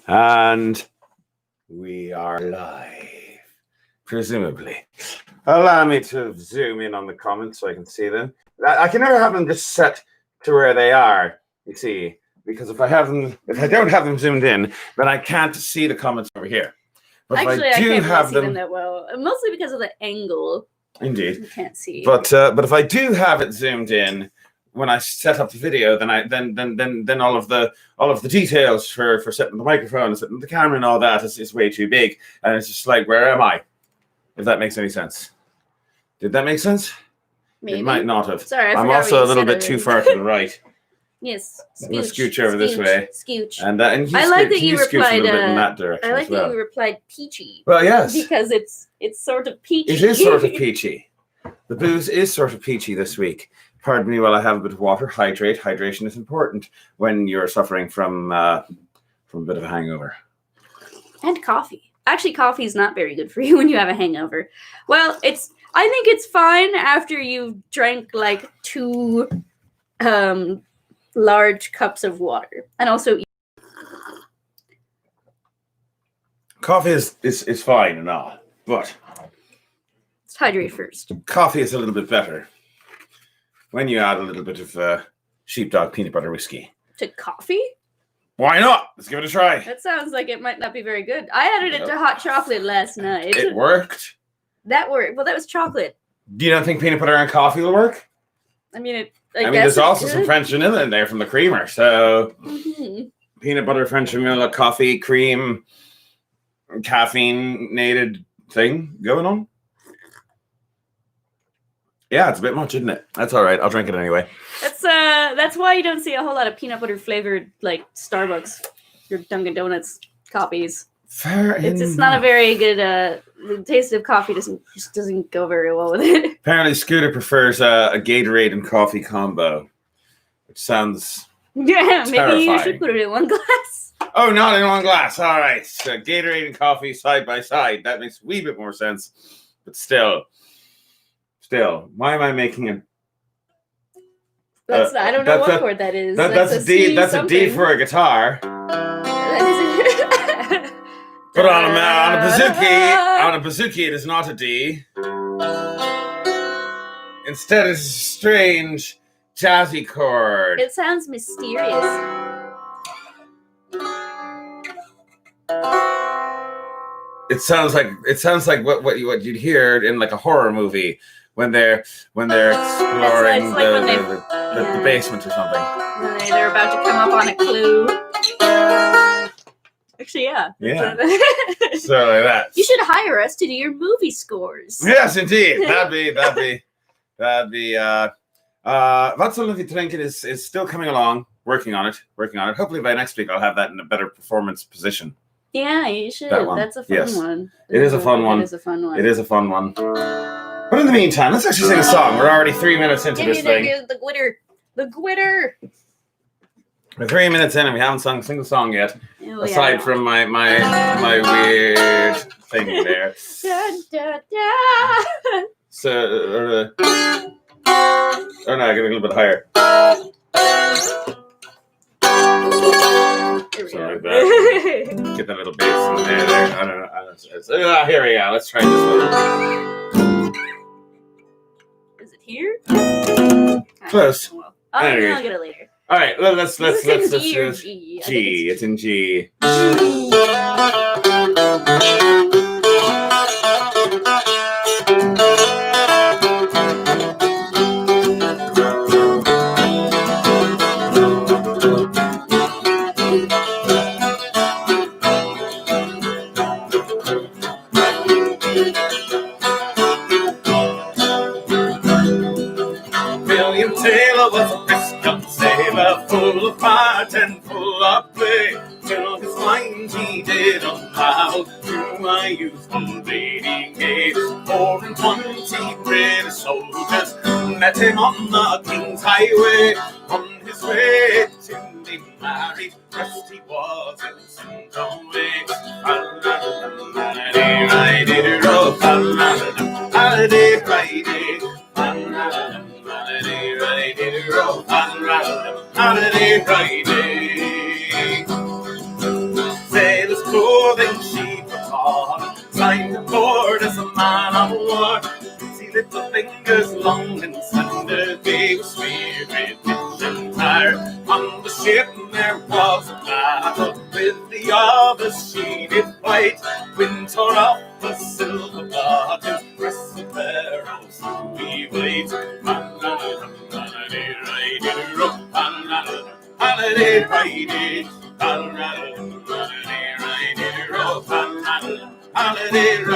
And we are live, presumably. Allow me to zoom in on the comments so I can see them. I can never have them just set to where they are, you see, because if I don't have them zoomed in, then I can't see the comments over here. But actually, if I do can't have see them that well, mostly because of the angle. Indeed, you can't see. But if I do have it zoomed in when I set up the video, then all of the details for setting the microphone, setting the camera, and all that is way too big, and it's just like, where am I? If that makes any sense. Did that make sense? Maybe. It might not have. Sorry, I'm also a little bit too far to the right. Yes. I'm gonna scooch over this way. Scooch. And you I like that you replied replied a little bit in that direction. I like as well. that you replied peachy. Well, yes. Because it's sort of peachy. It is sort of peachy. The booze is sort of peachy this week. Pardon me while I have a bit of water. Hydrate. Hydration is important when you're suffering from a bit of a hangover. And coffee. Actually, coffee is not very good for you when you have a hangover. Well, I think it's fine after you've drank like 2 large cups of water. And also Coffee is fine and all, but let's hydrate first. Coffee is a little bit better when you add a little bit of sheepdog peanut butter whiskey. To coffee? Why not? Let's give it a try. That sounds like it might not be very good. I added it to hot chocolate last night. It worked. That worked. Well, that was chocolate. Do you not think peanut butter and coffee will work? I mean, there's also some French vanilla in there from the creamer. So peanut butter, French vanilla, coffee, cream, caffeinated thing going on. Yeah, it's a bit much, isn't it? That's all right. I'll drink it anyway. That's why you don't see a whole lot of peanut butter flavored like Starbucks or Dunkin' Donuts coffees. It's not a very good. The taste of coffee doesn't go very well with it. Apparently, Scooter prefers a Gatorade and coffee combo, which sounds terrifying. Maybe you should put it in one glass. Oh, not in one glass. All right, so Gatorade and coffee side by side. That makes a wee bit more sense, but still, why am I making a? I don't know what chord that is. That's a D. That's a D for a guitar. But on a bouzouki, it is not a D. Instead, it's a strange jazzy chord. It sounds mysterious. It sounds like what you'd hear in like a horror movie when they're exploring the basement or something. They're about to come up on a clue. Actually, yeah. Yeah. So like that. You should hire us to do your movie scores. Yes, indeed. That'd be. What's Olivia Trinket is still coming along, working on it. Hopefully by next week I'll have that in a better performance position. Yeah, you should. That's a fun one. It is a fun one. It is a fun one. But in the meantime, let's actually sing a song. We're already 3 minutes into this thing. The glitter. We're 3 minutes in and we haven't sung a single song yet. Aside from my weird thing there. Da, da, da. So, no, I get a little bit higher. Sorry about that. Get that little bass in there. I don't know. Here we go. Let's try this one. Is it here? Close. Well, I'll get it later. All right, let's do G. G. It's in G. William Taylor was a brisk young sailor, full of fight and full of play. Till his lines he did unravel to my youthful dating age. 4 and 20 British soldiers met him on the King's Highway. On his way to be married, first he was innocent away. Say man of war. See little fingers long and slender, they were smeared with pitch and fire. On the ship there was a battle, with the others she did fight. Wind tore off the silver bottom, crescent barrels we wait. Holiday, holiday, holiday, holiday.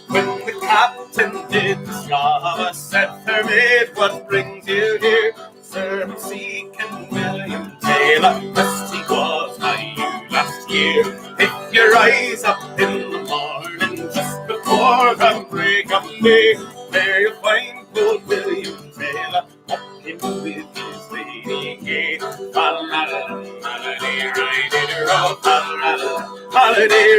When the captain did discover, said her maid, what brings you here? Sir, I'm seeking William Taylor, best he was by you last year. If you rise up in the morning just before the break of day, there you'll find old William Taylor walking with his lady gay. Holiday, holiday, holiday, holiday.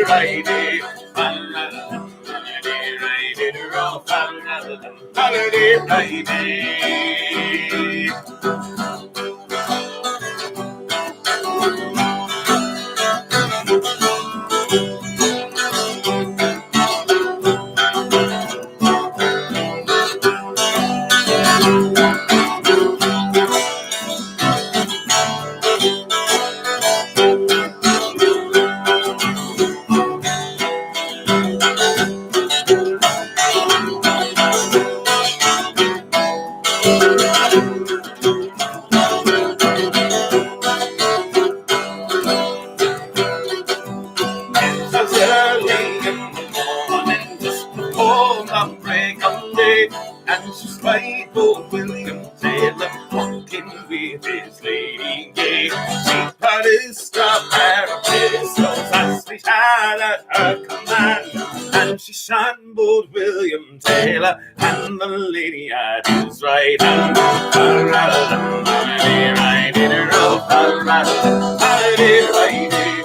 And she spied old William Taylor walking with his lady gay. She put his pair of pistols as they had at her command, and she shot old William Taylor and the lady at his right hand. Holiday, riding rough, holiday, riding,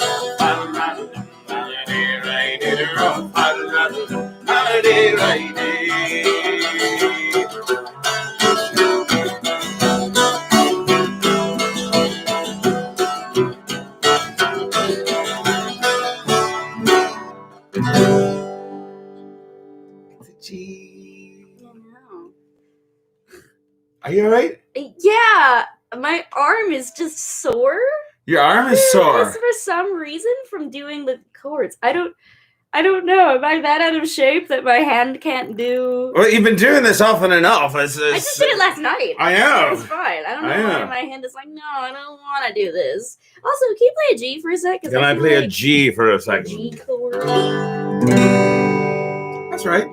holiday, riding rough, holiday, riding. Are you alright? Yeah, my arm is just sore. Your arm is sore. For some reason from doing the chords. I don't know. Am I that out of shape that my hand can't do? Well, you've been doing this often enough. I just did it last night. I know. It's fine. I don't know why my hand is like, no, I don't want to do this. Also, can you play a G for a sec? Can I play a G for a second? G chord. That's right.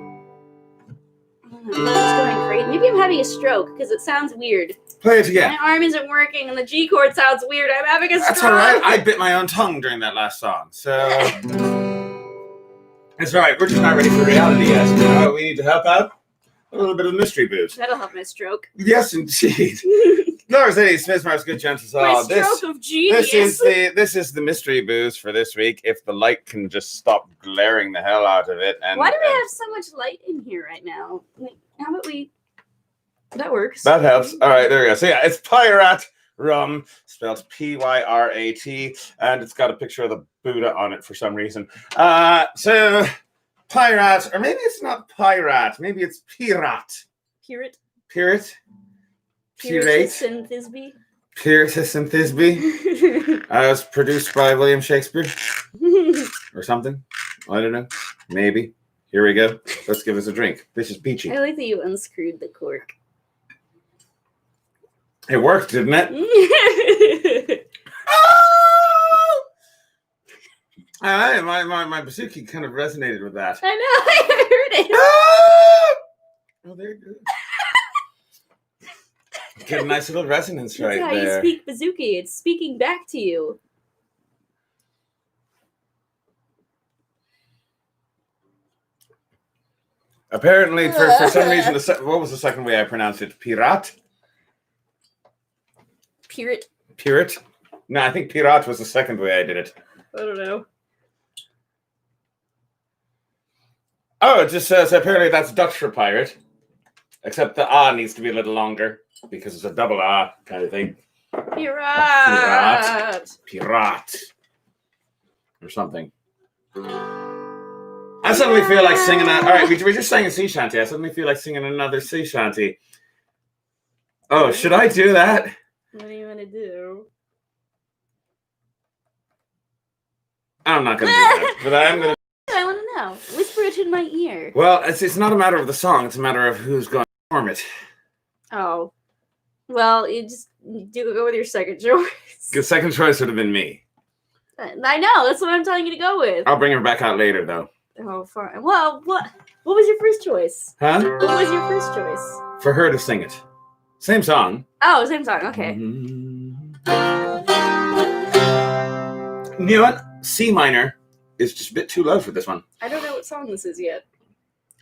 It's going crazy. Maybe I'm having a stroke because it sounds weird. Play it again. My arm isn't working and the G chord sounds weird. I'm having a stroke. That's all right. I bit my own tongue during that last song, so it's all right. We're just not ready for reality yet. We need to help out. A little bit of mystery boost. That'll help my stroke. Yes, indeed. Laura City, Smith Marks, good chances are. My stroke of genius. This is the mystery boost for this week. If the light can just stop glaring the hell out of it, and why do we have so much light in here right now? How about we? That works. That helps. All right, there we go. So yeah, it's Pyrat Rum, spelled Pyrat, and it's got a picture of the Buddha on it for some reason. So Pyrat, or maybe it's not Pyrat, maybe it's Pyrat. Pyrat. Pyrat. Pyratus and Thisbe. Pyratus and Thisbe. Was produced by William Shakespeare or something. I don't know. Maybe. Here we go. Let's give us a drink. This is peachy. I like that you unscrewed the cork. It worked, didn't it? My bazooki kind of resonated with that. I know. I heard it. Oh, there you go. Get a nice little resonance That's right how there. You speak bazooki. It's speaking back to you. Apparently, for some reason, what was the second way I pronounced it? Pyrat? Pyrat. Pyrat? No, I think Pyrat was the second way I did it. I don't know. Oh, it just says apparently that's Dutch for pirate. Except the ah needs to be a little longer because it's a double ah kind of thing. Pyrat. Pyrat. Or something. I suddenly feel like singing that. All right, we just sang a sea shanty. I suddenly feel like singing another sea shanty. Oh, should I do that? What do you want to do? I'm not going to do that, but I am going to. I want to know. Whisper it in my ear. Well, it's not a matter of the song. It's a matter of who's going to perform it. Oh. Well, you just go with your second choice. The second choice would have been me. I know. That's what I'm telling you to go with. I'll bring her back out later, though. Oh, fine. Well, what was your first choice? Huh? What was your first choice? For her to sing it. Same song. Oh, same song. Okay. You know what? C minor is just a bit too low for this one. I don't know what song this is yet.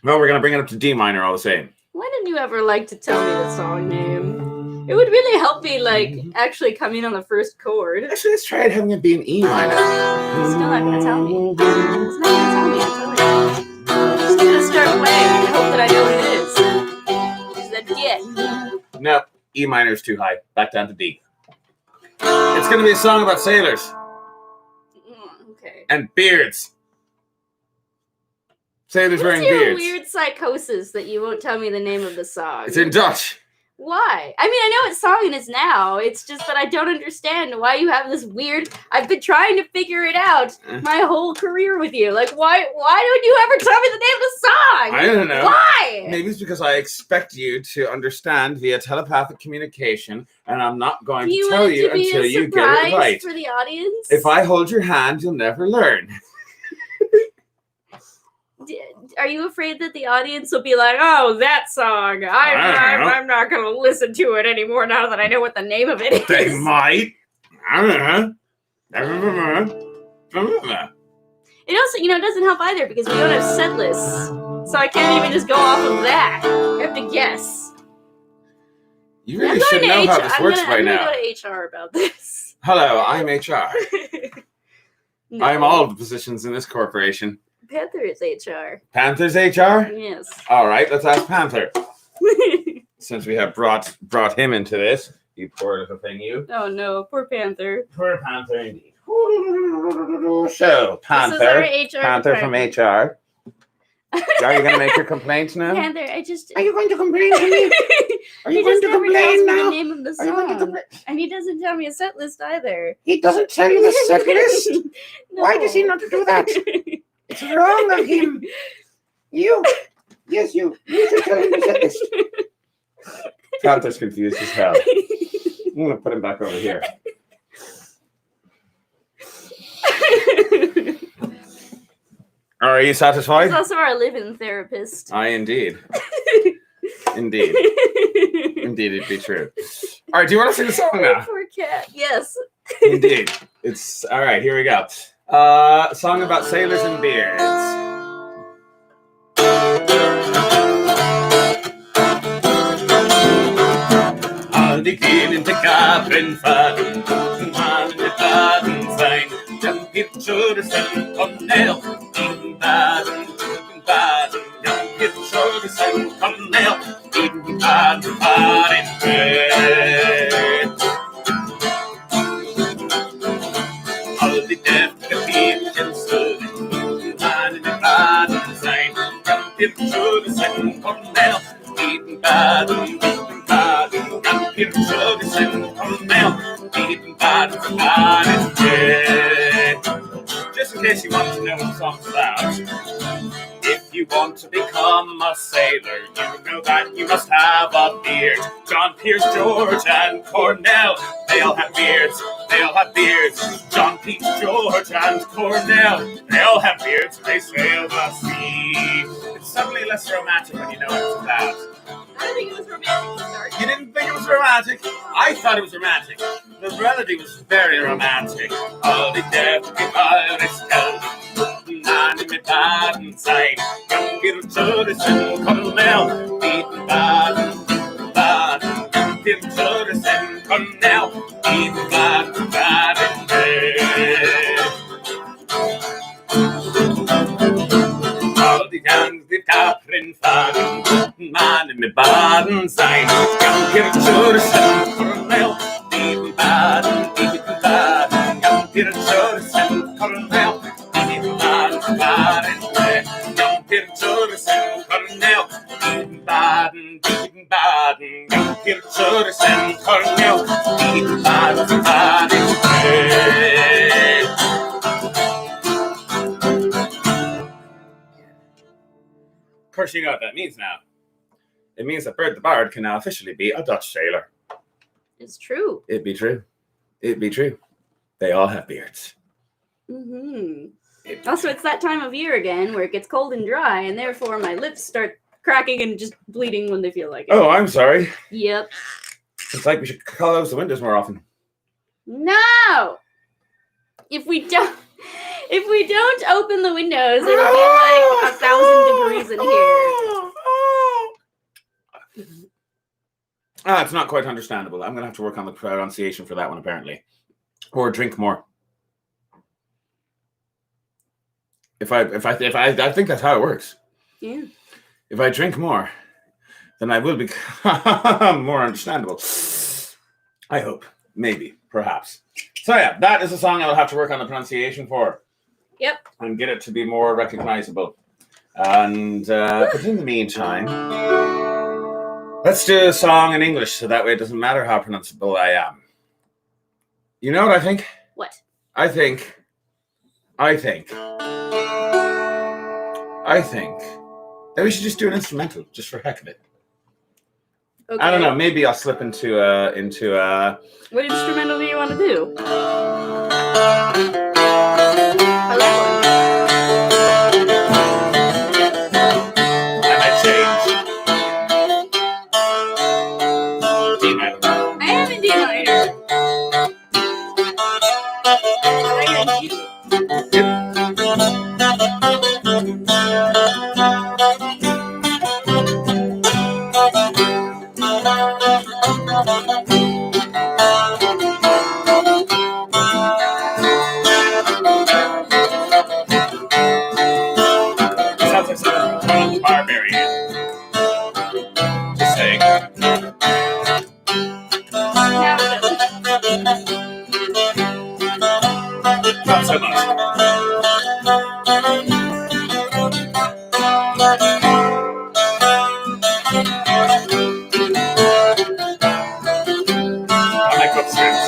Well, we're going to bring it up to D minor all the same. Why didn't you ever like to tell me the song name? It would really help me, actually come in on the first chord. Actually, let's try it having it be an E minor. It's still not going to tell me. It's not going to tell me, I'm telling you. I'm just going to start playing and hope that I know what it is. Is that yeah? No, E minor is too high. Back down to D. It's going to be a song about sailors. Okay. And beards. Sailors wearing What's your beards. weird psychosis that you won't tell me the name of the song? It's in Dutch. Why? I mean, I know what song it is now. It's just that I don't understand why you have this weird. I've been trying to figure it out my whole career with you. Like, why don't you ever tell me the name of the song? I don't know. Why? Maybe it's because I expect you to understand via telepathic communication, and I'm not going to tell you until you get it right. For the audience? If I hold your hand, you'll never learn. Are you afraid that the audience will be like, "Oh, that song! I'm not going to listen to it anymore now that I know what the name of it is." They might. I don't know. It also, doesn't help either because we don't have set lists, so I can't even just go off of that. I have to guess. You really should know how this works by now. I'm going to go to HR about this. Hello, I'm HR. No. I'm all of the positions in this corporation. Panther is HR. Panther's HR? Yes. All right, let's ask Panther. Since we have brought him into this, you poor little thing, you. Oh no, poor Panther. Poor Panther, indeed. So, Panther, Panther from HR. Are you going to make your complaints now? Panther, Are you going to complain to me? Are you going to complain now? The name of the song. And he doesn't tell me a set list either. He doesn't tell you the set list? No. Why does he not do that? It's wrong of him. You. Yes, you. You should tell him the set list. Panther's confused as hell. I'm going to put him back over here. Are you satisfied? He's also our live-in therapist. Indeed. Indeed. Indeed, it'd be true. All right, do you want to sing the song now? Poor cat. Yes. Indeed. It's all right. Here we go. A song about sailors and beards. Aldrig in till kapten faden, man med baden sein, den picturesen Cornell, in baden, den picturesen Cornell, in baden, Aldrig efter piken stund, man med baden sein, den picturesen Cornell, in baden, just in case you want to know what the song's about, if you want to become a sailor, you know that you must have a beard. John, Pierce, George, and Cornell, they all have beards. They all have beards. John, Pete, George, and Cornell, they all have beards. They sail the sea. It's suddenly less romantic when you know what it's about. I didn't think it was romantic to start. You didn't think it was romantic? I thought it was romantic. The melody was very romantic. All the death is held. None in the baden sein. Young little Jodison, Cornell. Beaten baden. Young little Jodison, Cornell. Beaten baden. All the young did kapten faden. Man med baden sein, young little Jodison, Cornell. Beaten baden, young little Jodison, Cornell. Beaten baden, Kirchhoffs Cornell, Baden, Baden, Kirchhoffs Cornell, Baden, Baden. Of course, you know what that means now. It means that Bert the Bard can now officially be a Dutch sailor. It's true. It'd be true. It'd be true. They all have beards. Also, it's that time of year again where it gets cold and dry, and therefore my lips start cracking and just bleeding when they feel like it. Oh, I'm sorry. Yep. It's like we should close the windows more often. No! If we don't open the windows, it'll be like 1,000 degrees in here. It's not quite understandable. I'm going to have to work on the pronunciation for that one, apparently. Or drink more. I think that's how it works. Yeah. If I drink more, then I will become more understandable. I hope. Maybe. Perhaps. So yeah, that is a song I will have to work on the pronunciation for. Yep. And get it to be more recognizable. And but in the meantime, let's do a song in English so that way it doesn't matter how pronounceable I am. You know what I think? What? I think that we should just do an instrumental, just for heck of it. Okay. I don't know. Maybe I'll slip into. What instrumental do you want to do? I like one. I might change. D minor. I am in D minor. Are you in G? Sounds like something from the Barbarian. Just saying. Not so much. I like what strings.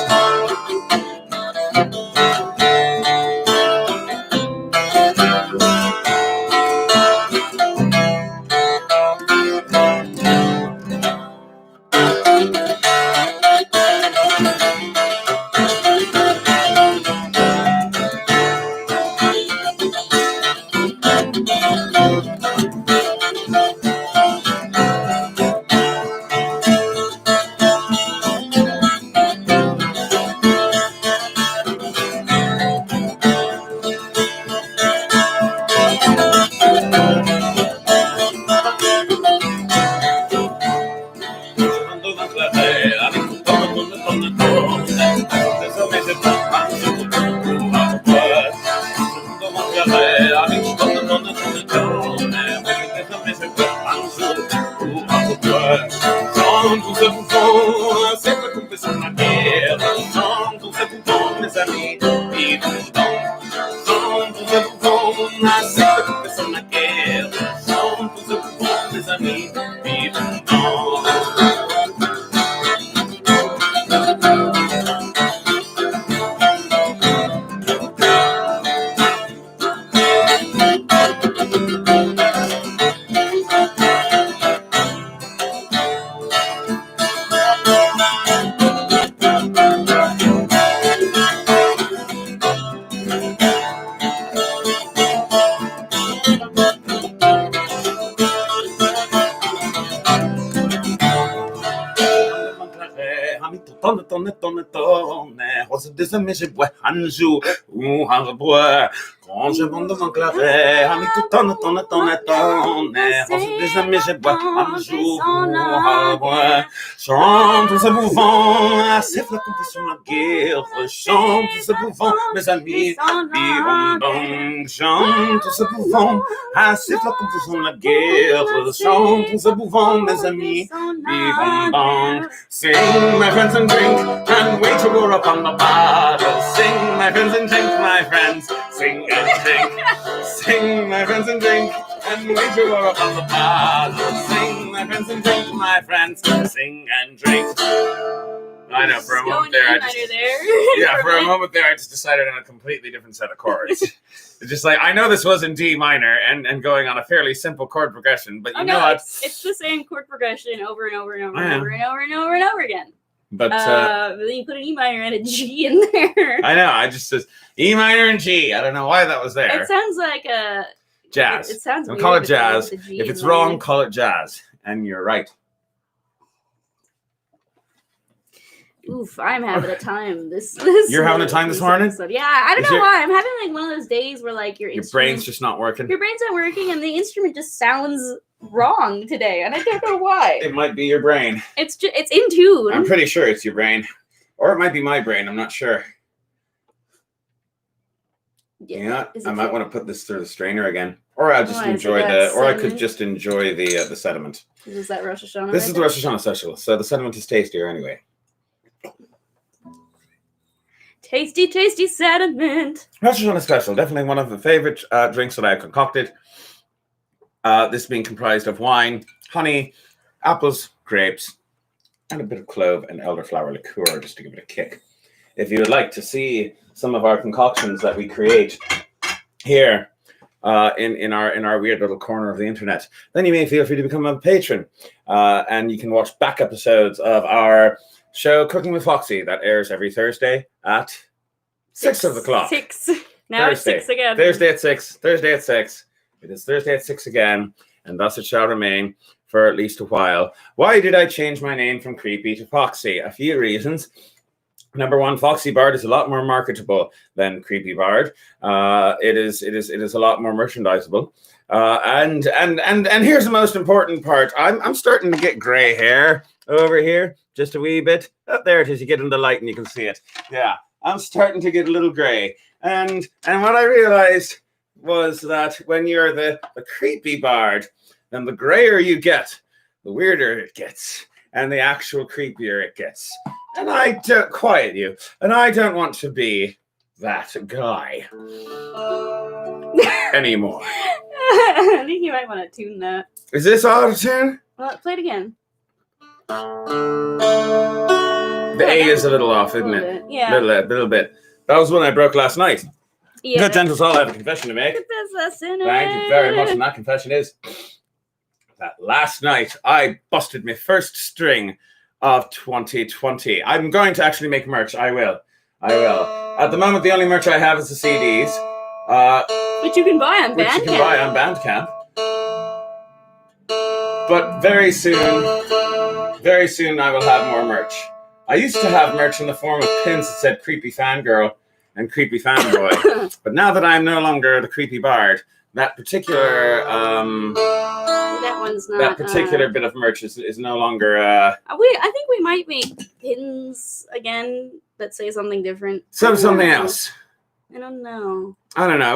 Quand je monte mon clavet, ami tout tonne, tonne, tonne, tonne. Des amis, je bois un jour, chante ce mouvant, assez flottant sur la guerre. Chante ce mouvant, mes amis, bim bam. Chante ce mouvant, assez flottant sur la guerre. Chante ce mouvant, mes amis, bim bam. Sing, my friends, and drink, and wait to roar upon the bottle. Sing, my friends, and drink, my friends. Sing and drink, sing, my friends, and drink, and we two were up on the bar. Sing, my friends, and drink, my friends. Sing and drink. I know, for a moment there, for a moment there, I just decided on a completely different set of chords. It's just like, I know this was in D minor and going on a fairly simple chord progression, but you know what? It's the same chord progression over and over and over and over and over and over and over again. But then you put an E minor and a G in there. I know, I just says E minor and G. I don't know why that was there. It sounds like a jazz. It sounds weird. Call it jazz. If it's wrong, call it jazz. And you're right. Oof, I'm having a time. You're having a time this morning? Episode. Yeah, I don't know why. I'm having like one of those days where like your brain's just not working. Your brain's not working, and the instrument just sounds wrong today, and I don't know why. It might be your brain. It's in tune. I'm pretty sure it's your brain, or it might be my brain. I'm not sure. Yeah, I might want to put this through the strainer again, or I'll just enjoy or I could just enjoy the sediment. Is that Rosh Hashanah? This is the Rosh Hashanah special, so the sediment is tastier anyway. Tasty, tasty sediment. Rosh Hashanah special, definitely one of the favorite drinks that I've concocted. This being comprised of wine, honey, apples, grapes, and a bit of clove and elderflower liqueur, just to give it a kick. If you would like to see some of our concoctions that we create here in our weird little corner of the internet, then you may feel free to become a patron, and you can watch back episodes of our show Cooking with Foxy that airs every Thursday at 6 o'clock. 6. Now Thursday. It's 6 again. Thursday at 6. Thursday at 6. It is Thursday at 6 again, and thus it shall remain for at least a while. Why did I change my name from Creepy to Foxy? A few reasons. Number one, Foxy Bard is a lot more marketable than Creepy Bard. It is a lot more merchandisable. And here's the most important part. I'm starting to get gray hair over here, just a wee bit. Oh, there it is. You get in the light and you can see it. Yeah, I'm starting to get a little gray. And what I realized was that when you're the Creepy Bard, then the grayer you get, the weirder it gets, and the actual creepier it gets. And I don't quiet you, and I don't want to be that guy anymore. I think you might want to tune that. Is this auto-tune? Well, play it again. The A is a little off, isn't it? Yeah. Little bit. That was one I broke last night. Yeah. Good gentle soul, I have a confession to make. Thank you very much. And that confession is that last night I busted my first string of 2020. I'm going to actually make merch. I will. At the moment, the only merch I have is the CDs. Which you can buy on Bandcamp. But very soon I will have more merch. I used to have merch in the form of pins that said Creepy Fangirl and Creepy Fanboy. But now that I'm no longer the Creepy Bard, that particular that particular bit of merch is no longer I think we might make pins again that say something different. Something else. I don't know.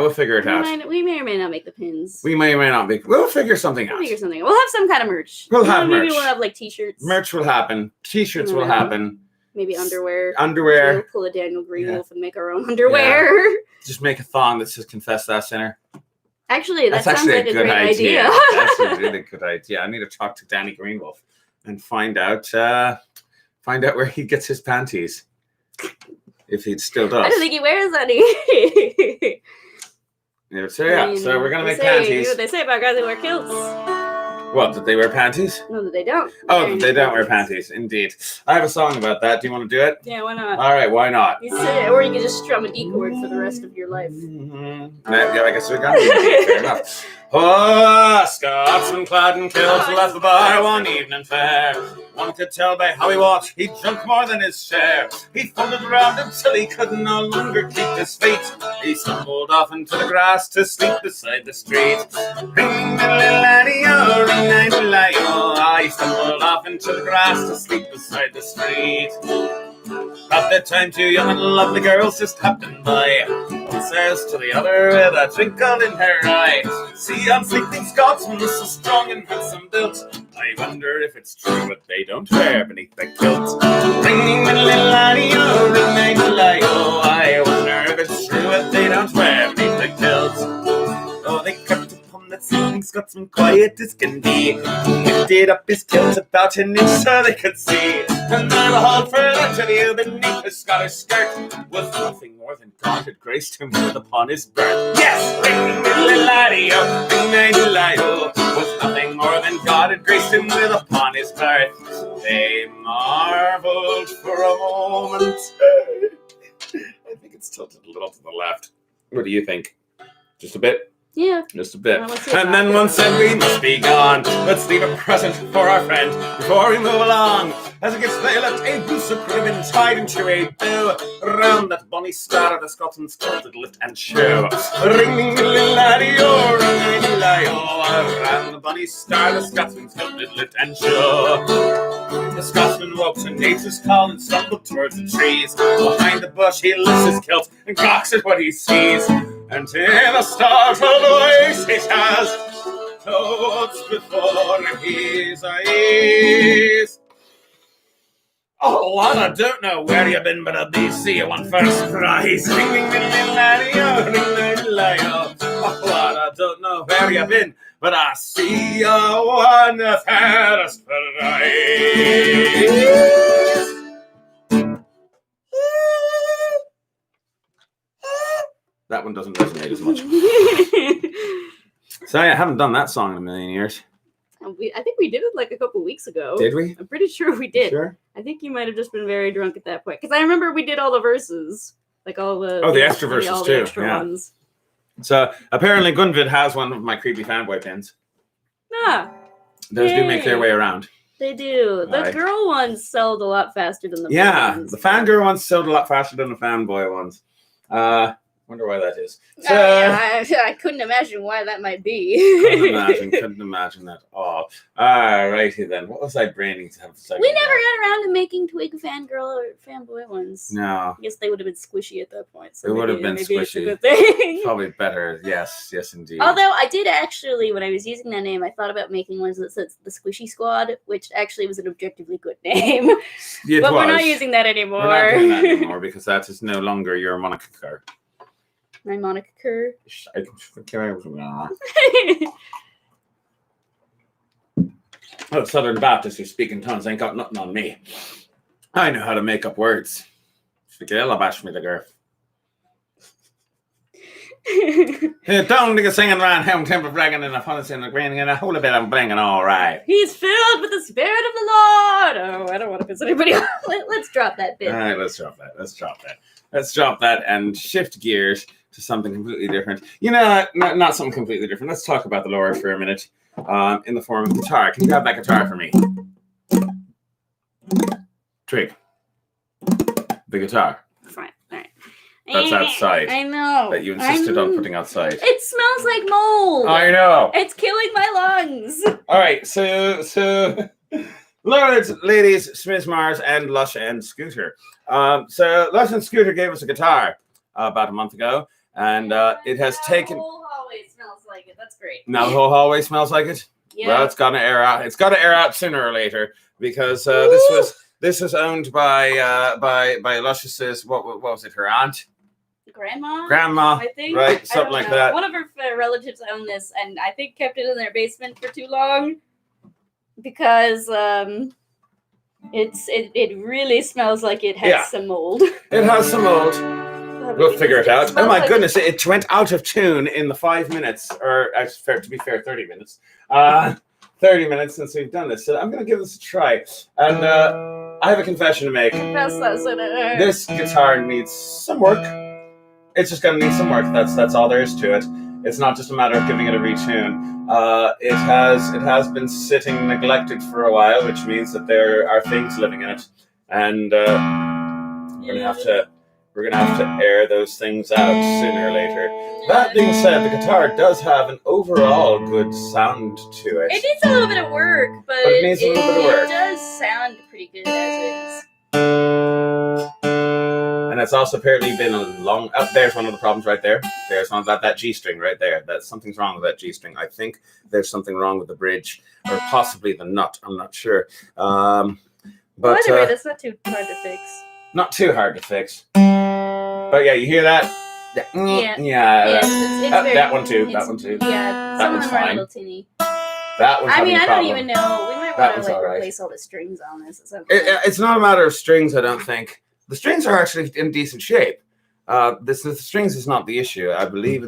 We'll figure it out. We may or may not make the pins. We may or may not make. We'll figure something out. We'll have some kind of merch. We'll have merch. Maybe we'll have like t-shirts. Merch will happen. T-shirts will happen. Maybe underwear. We'll pull a Daniel Greenwolf and make our own underwear. Yeah. Just make a thong that says "Confess That Sinner." Actually, that sounds like a great idea. That's a really good idea. I need to talk to Danny Greenwolf and find out where he gets his panties, if he still does. I don't think he wears any. So we're gonna make panties. What they say about guys who wear kilts. What, that they wear panties? No, that they don't. Oh, that they don't wear panties. Indeed. I have a song about that. Do you want to do it? Yeah, why not? All right, why not? You say, or you can just strum a D chord for the rest of your life. Mm-hmm. Yeah, I guess we're going to do it. Fair enough. Oh, Scotsman clad in kilts left the bar one evening fair. One could tell by how he walked, he drunk more than his share. He folded around until he could no longer keep his feet. He stumbled off into the grass to sleep beside the street. Ring diddly laddie, oh, ring diddly laddie, oh. He stumbled off into the grass to sleep beside the street. At that time, two young and lovely girls just happened by. One says to the other with a twinkle in her eye, "See, I'm sleeping Scotsman, so strong and handsome built. I wonder if it's true what they don't wear beneath the kilt." Ring diddly laddie, oh, ring diddly laddie, oh. I wonder if it's true what they don't wear beneath the kilt. Oh, they crept upon that sleeping Scotsman Scotsman quiet as can be. Lifted up his kilt about an inch so they could see. And then a halt for an interview beneath his Scottish skirt was nothing more than God had graced him with upon his birth. Yes, ring-a-diddle-laddy-o, ring-a-diddle-laddy-o, was nothing more than God had graced him with upon his birth. They marveled for a moment. I think it's tilted a little to the left. What do you think? Just a bit? Yeah. Just a bit. Well, And then one said we must be gone. Let's leave a present for our friend before we move along. As it gets they left a goose of ribbon tied into a bow. Round that bonny star of the Scotsman's kilted lift and show. Ring-a-diddle-laddy-o, ring-a-diddle-laddy-o, round the bonny star of the Scotsman's kilted lift and show. The Scotsman woke to nature's call and stumbled towards the trees. Behind the bush he lifts his kilt and gawks at what he sees. And in a startled voice he says, close before his eyes. Oh, lad, I don't know where you've been, but I'll be see you one first prize. Ring-a-diddle-laddy-o, ring-a-diddle-laddy-o. Oh, lad, I don't know where you've been, but I see you one first prize. That one doesn't resonate as much. Sorry, I haven't done that song in a million years. I think we did it like a couple weeks ago. Did we? I'm pretty sure we did. Sure. I think you might have just been very drunk at that point. Because I remember we did all the verses. Like all the... Oh, the extra verses all too. The extra ones. So apparently Gunvid has one of my creepy fanboy pins. Ah. Those do make their way around. They do. The girl ones sold a lot faster than the fan ones. The fangirl ones sold a lot faster than the fanboy ones. Wonder why that is. So, I couldn't imagine why that might be. couldn't imagine that. Oh, alrighty then. What was I braining to have? We never got around to making Twig fangirl or fanboy ones. No. I guess they would have been squishy at that point. So it would have been maybe squishy. It's a good thing. Probably better. Yes, indeed. Although I did actually, when I was using that name, I thought about making ones that said the Squishy Squad, which actually was an objectively good name. But we're not using that anymore. We're not doing that anymore because that is no longer your moniker. My moniker. Oh, Southern Baptists who speak in tongues ain't got nothing on me. I know how to make up words. Bash me the girl. Don't nigga singing around home, temper bragging and a funness in the graining and a whole bit of blinging, all right. He's filled with the Spirit of the Lord. Oh, I don't want to piss anybody off. Let's drop that bit. All right, let's drop that and shift gears to something completely different. You know, not something completely different. Let's talk about the Lord for a minute in the form of guitar. Can you grab that guitar for me? Trig. The guitar. Fine. All right. That's outside. I know. That you insisted on putting outside. It smells like mold. I know. It's killing my lungs. All right, so Lords, ladies, Smith Mars, and Lush and Scooter. So Lush and Scooter gave us a guitar about a month ago, and it has taken. The whole hallway smells like it. That's great. Now the whole hallway smells like it. Yeah. Well, it's gonna air out. It's gotta air out sooner or later because this was owned by Lush's what was it? Her aunt. Grandma, I think, right? Something like that. One of her relatives owned this, and I think kept it in their basement for too long because it really smells like it has some mold. It has some mold. We'll figure it out. Oh my goodness! It went out of tune in the 5 minutes, or to be fair, 30 minutes. 30 minutes since we've done this, so I'm going to give this a try. And I have a confession to make. This guitar needs some work. It's just going to need some work. That's all there is to it. It's not just a matter of giving it a retune. It has been sitting neglected for a while, which means that there are things living in it, and we're gonna have to air those things out sooner or later. That being said, the guitar does have an overall good sound to it. It needs a little bit of work, but it needs a little bit of work. It does sound pretty good as is. And it's also apparently been a long. There's one of the problems right there. There's one that G string right there. Something's wrong with that G string. I think there's something wrong with the bridge, or possibly the nut. I'm not sure. But anyway, that's not too hard to fix. Not too hard to fix. But yeah, you hear that? Yeah. Yeah. It's That one too. That one too. Yeah, That some of one's them are a fine. little tinny. That one's I mean, having a I don't problem. even know. We might That want one's to like all right. replace all the strings on this. It's not a matter of strings, I don't think. The strings are actually in decent shape. The strings is not the issue. I believe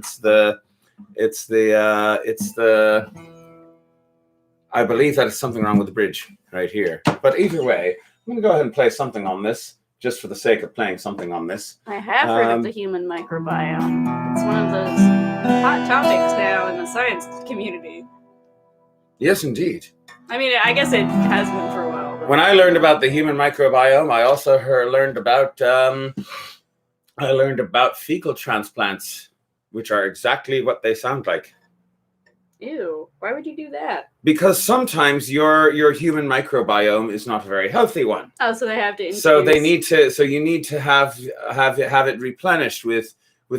I believe that it's something wrong with the bridge right here. But either way, I'm going to go ahead and play something on this, just for the sake of playing something on this. I have heard of the human microbiome. It's one of those hot topics now in the science community. Yes, indeed. I mean, I guess it has been for a while. But... When I learned about the human microbiome, I also learned about fecal transplants, which are exactly what they sound like. Ew! Why would you do that? Because sometimes your human microbiome is not a very healthy one. Oh, so they have to. So they need to. So you need to have it replenished with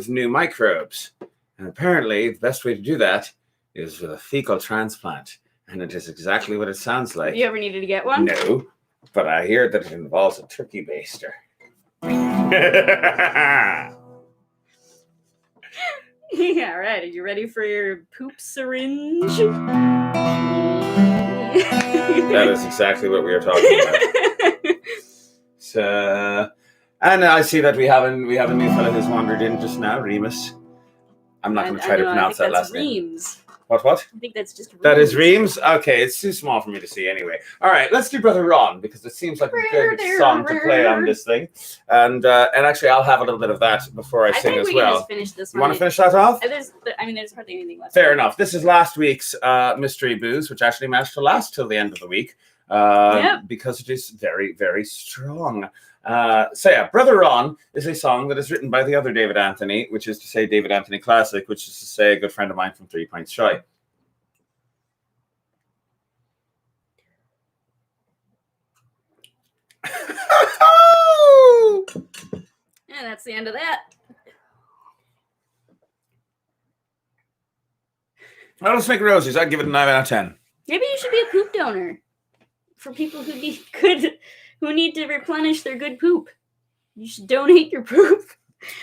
new microbes. And apparently, the best way to do that is with a fecal transplant, and it is exactly what it sounds like. Have you ever needed to get one? No, but I hear that it involves a turkey baster. Yeah, right. Are you ready for your poop syringe? That is exactly what we are talking about. So, and I see that we have a new fellow who's wandered in just now, Remus. I'm not going to try to pronounce that last name. What? I think that's just Reams. That is Reams? Okay, it's too small for me to see anyway. All right, let's do Brother Ron, because it seems like a good song to play on this thing. And actually, I'll have a little bit of that before I sing as well. I think we can just finish this one. You want to finish that off? There's hardly anything left. Fair enough. This is last week's Mystery Booze, which actually managed to last till the end of the week. Because it is very, very strong. So yeah, Brother Ron is a song that is written by the other David Anthony, which is to say David Anthony Classic, which is to say a good friend of mine from 3 Pints Shy. And that's the end of that. Well, let's make roses. I'd give it a 9 out of 10. Maybe you should be a poop donor for people who need to replenish their good poop. You should donate your poop.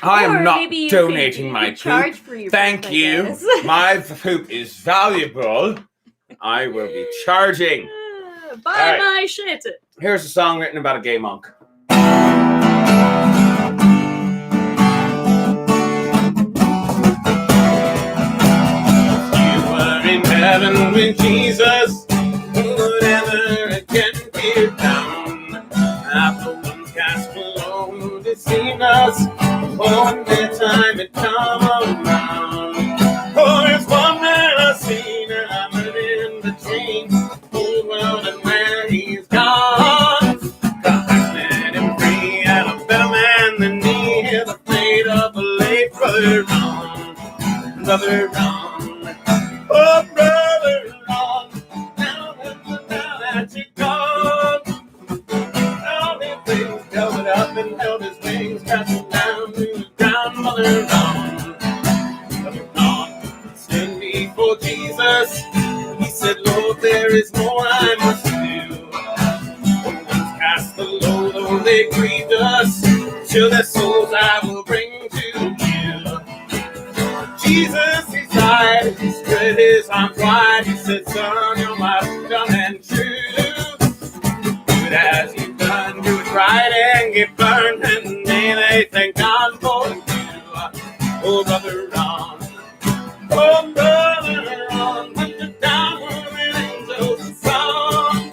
I am not donating my poop. Thank you. My poop is valuable. I will be charging. Buy my shit. Here's a song written about a gay monk. You were in heaven with Jesus. Who would ever again get down? After one cast below deceived us. Oh, when their time had come around. Oh, there's one man I've seen and I'm in between. Whole world and where he's gone. God has set him free and a better man than me. Hear the fate of the late Brother Ron. Brother Ron. Oh, Brother Ron. Now that you're gone. All his things covered up and held his wings, crashing down to the ground. Brother Ron. Brother Ron stood before Jesus. He said, Lord, there is more I must do. When one's cast the load, though they grieved us, till their souls I will bring to you. Jesus, he sighed, he spread his arms wide. He said, son, you're my done and true. Do it as you've done, do it right and get burned, and may they thank God for you. Oh, Brother Ron. Oh, Brother Ron, put the downward angels and song.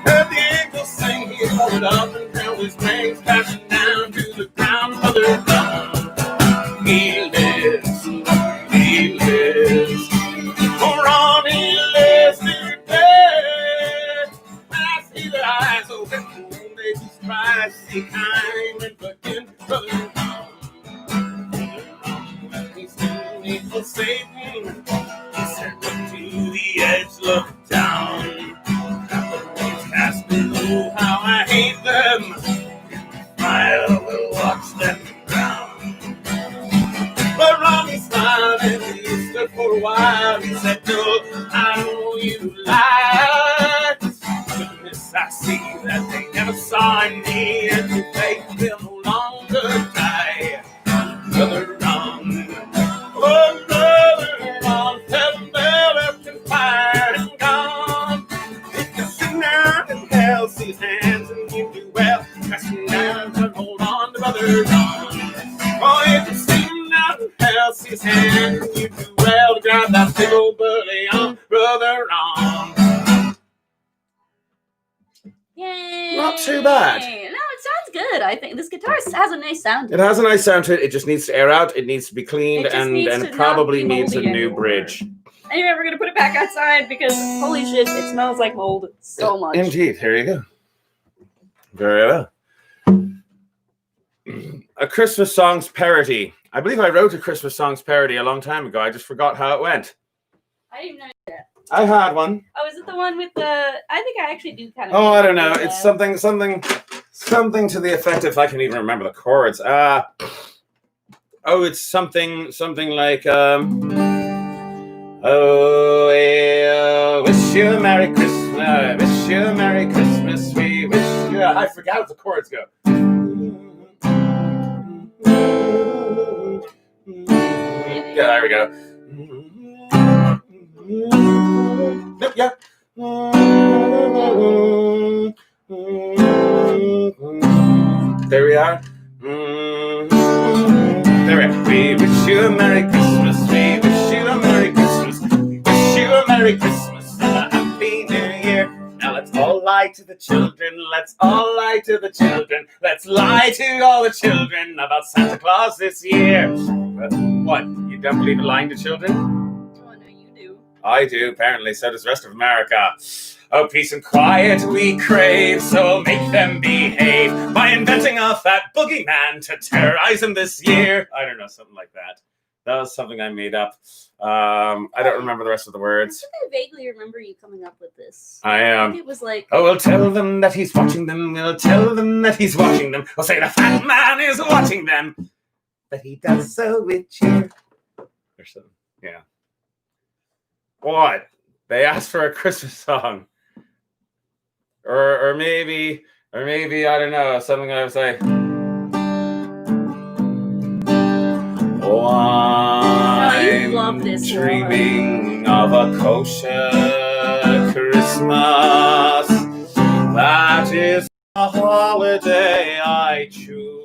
Heard the angels sing, he held up and held his wings, crashing down to the ground. Brother Ron, he lives, he lives. Oh, Ron, he lives today. I see the eyes open, they be surprised, see kind and forgive. Brother Ron, he's still for Satan. He said, look to the edge, look down. After one's cast below, how I hate them. Fire will watch them drown. But Ronnie smiled and he stood for a while. He said, look, I know you lied. Goodness, I see that they never saw in me, and your faith will no longer die. Brother Ron. his hand. You do well to grab that big old burly on, brother on. Yay! Not too bad. No, it sounds good. I think this guitar has a nice sound. It has a nice sound to it. It just needs to air out. It needs to be cleaned, and it probably needs a new bridge. Anyway, we're gonna put it back outside because holy shit, it smells like mold so much. Indeed. Here you go. Very well. A Christmas songs parody. I believe I wrote a Christmas songs parody a long time ago. I just forgot how it went. I didn't know that. I had one. Oh, is it the one with the? I think I actually do kind of. Oh, I don't know. It's something to the effect of I can even remember the chords. It's something like oh, we'll wish you a Merry Christmas, wish you a Merry Christmas, we wish you. I forgot how the chords go. Yeah, there we go. Yeah. There we are. There we are. We wish you a Merry Christmas. We wish you a Merry Christmas. We wish you a Merry Christmas and a Happy New Year. Now let's all lie to the children. Let's all lie to the children. Let's lie to all the children about Santa Claus this year. What? You don't believe in lying to children? Oh, no, you do. I do, apparently. So does the rest of America. Oh, peace and quiet we crave, so we'll make them behave by inventing a fat boogeyman to terrorize them this year. I don't know, something like that. That was something I made up. I don't remember the rest of the words. I vaguely remember you coming up with this. I think it was like... Oh, we'll tell them that he's watching them. We'll tell them that he's watching them. We'll say the fat man is watching them. But he does so with cheer. Or something. Yeah. What? They asked for a Christmas song. Or maybe, I don't know, something I would say. Oh, I'm dreaming of a kosher Christmas. That is a holiday I choose.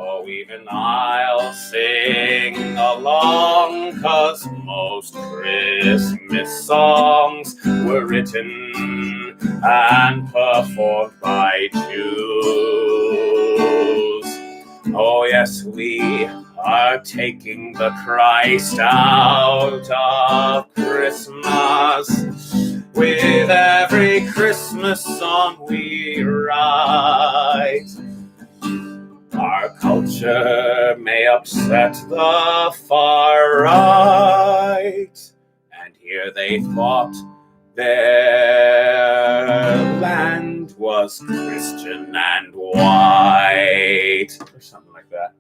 Oh, even I'll sing along, 'cause most Christmas songs were written and performed by Jews. Oh, yes, we are taking the Christ out of Christmas with every Christmas song we write. Our culture may upset the far right, and here they thought their land was Christian and white, or something like that.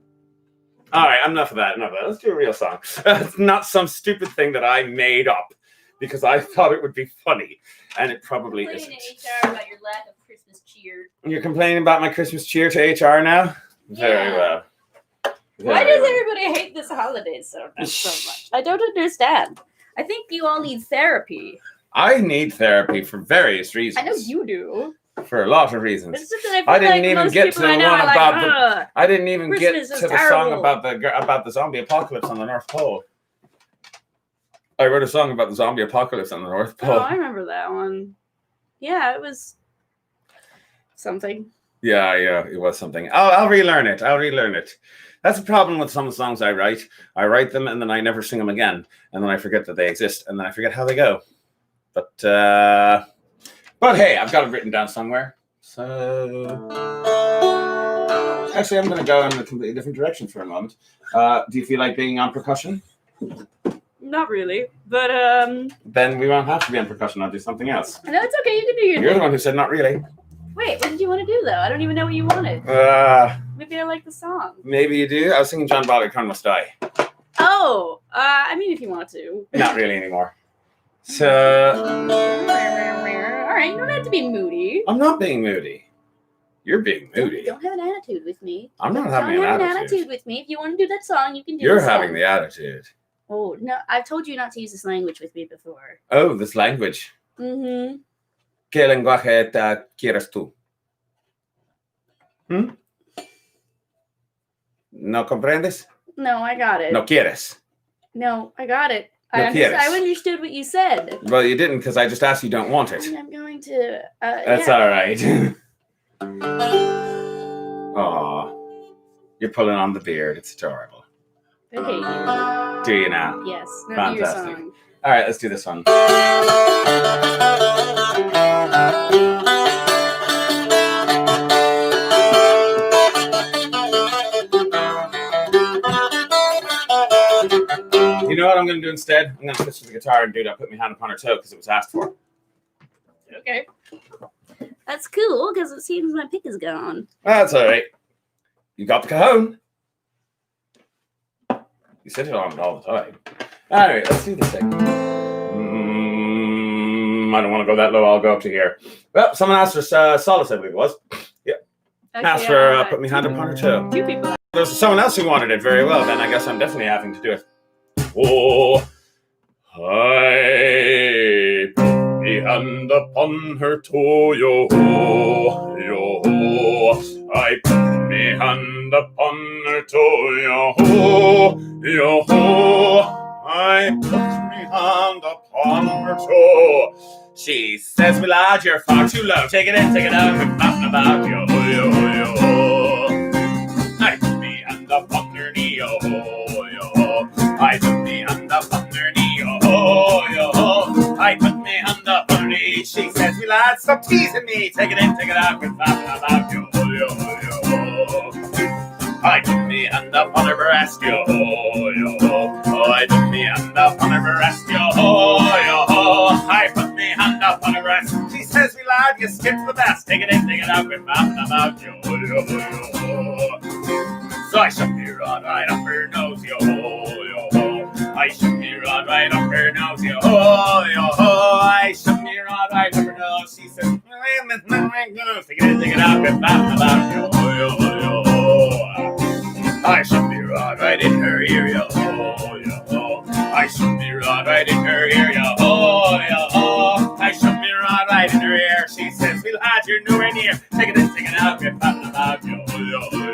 All right, enough of that. Let's do a real song. It's not some stupid thing that I made up because I thought it would be funny, and it probably isn't. Complaining to HR about your lack of Christmas cheer. You're complaining about my Christmas cheer to HR now? Yeah. Very well. Why does everybody hate this holiday so much? I don't understand. I think you all need therapy. I need therapy for various reasons. I know you do. For a lot of reasons. It's just that I didn't even get to the one about the. I didn't even get to the song about the zombie apocalypse on the North Pole. I wrote a song about the zombie apocalypse on the North Pole. Oh, I remember that one. Yeah, it was something. Yeah, it was something. I'll relearn it. That's the problem with some of the songs I write. I write them and then I never sing them again, and then I forget that they exist, and then I forget how they go. But hey, I've got it written down somewhere. So actually, I'm going to go in a completely different direction for a moment. Do you feel like being on percussion? Not really, but Then we won't have to be on percussion. I'll do something else. No, it's okay. You can do your. You're the one who said not really. Wait, what did you want to do though? I don't even know what you wanted. Maybe I like the song. Maybe you do. I was singing John Barleycorn Must Die. Oh, I mean, if you want to. Not really anymore. So. All right, you don't have to be moody. I'm not being moody. You're being moody. Don't have an attitude with me. I'm not having an attitude with me. If you want to do that song, you can do. You're having the attitude. Oh no! I've told you not to use this language with me before. Oh, this language. Mm-hmm. ¿Qué lenguaje quieres tú? ¿No comprendes? No, I got it. No quieres. No, I got it. No quieres. I understood what you said. Well, you didn't because I just asked you don't want it. I'm going to. That's all right. Aw. You're pulling on the beard. It's adorable. I hate you. Do you now? Yes. Now do your Fantastic. song. All right, let's do this one. You know what I'm going to do instead? I'm going to switch to the guitar and do that. Put my hand upon her toe because it was asked for. Okay. That's cool because it seems my pick is gone. That's all right. You got the cajon. You sit it on it all the time. All right, let's do this thing. I don't want to go that low. I'll go up to here. Well, someone asked for solace, I believe it was. Yeah. Asked for put my hand upon her toe. 2 people. There's someone else who wanted it very well. Then I guess I'm definitely having to do it. Oh, I put me hand upon her toe, yo, yo. I put me hand upon her toe, yo, yo. I put me hand upon her toe. She says, "Me lad, you're far too low. Take it in, take it out. We're nothing about yo, yo, yo." I put me hand upon her knee, yo, yo. I put me hand upon her knee, yo, yo. I put me hand upon her knee. She says, "Me lad, stop teasing me. Take it in, take it out. We're nothing about yo, yo, yo." I put me hand upon her breast, yo, yo. I put me hand upon her breast, yo, yo. I put me hand upon her breast. She says, "Me lad, you skip the best. Take it in, take it out. We're nothing about yo, yo, yo." So I shook me rod right up her nose, yo, yo. I shook me rod right up her nose, yo, yo. I shook me rod right up her nose. She says, "Take it in, take it out. We're nothing about yo, yo, yo." I shook me rod right in her ear, yo, yo. I shook me rod right in her ear, yo, yo. I shook me rod right in her ear. She says, "Me lad, you're nowhere near. Take it in, take it out. We're nothing about yo, yo, yo."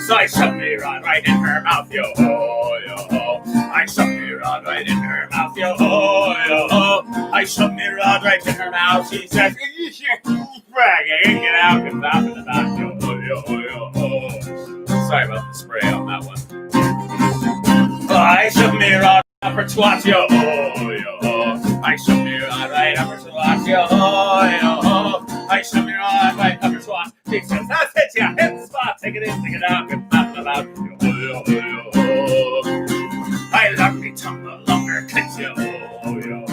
So I shook me rod right in her mouth, yo, yo. I shook me rod right in her mouth, yo, yo. I shook me rod right in her mouth. She says, "Get out, we're nothing about yo, yo, yo." Sorry about the spray on that one. I shook me rod up her twat, yo, yo. I shook me rod right up her twat, yo, yo. I shook me rod right up her twat. She says, "That's it, yeah, hit the spot. Take it in, take it out, get nothing about yo, yo, yo. I love me tongue along her clit, yo, yo.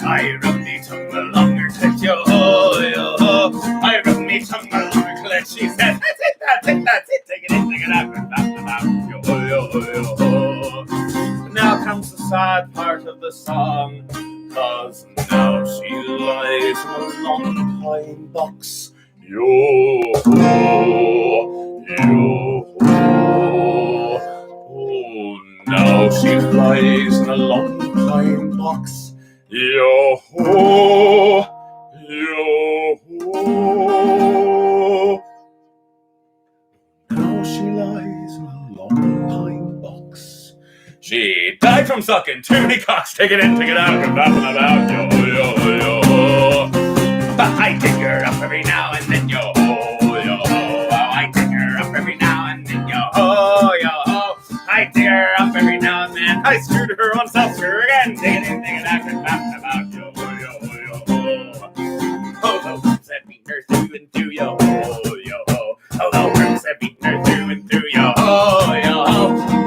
I rub me tongue along her clit, yo, yo. I rub me tongue along her clit. She says, "That's it, that's it, that's it. Take it in, take it out, get nothing about yo, yo, yo." Now comes the sad part of the song, 'cause now she lies in a long pine box. Yo, yo, oh, now she lies in a long pine box. Yo, yo, now she lies in a long pine box. She died from sucking too many cocks. Take it in, take it out, and nothing about yo, yo, yo. But I dig her up every now and then, yo, yo. Oh, I dig her up every now and then, yo, yo. I dig her up every now and then. I screwed her on self-screw again. Take it in, take it out, and nothing about yo, yo, yo. Oh, the worms that beat her through and through, yo, yo. Oh, the worms that beat her through and through, yo, yo.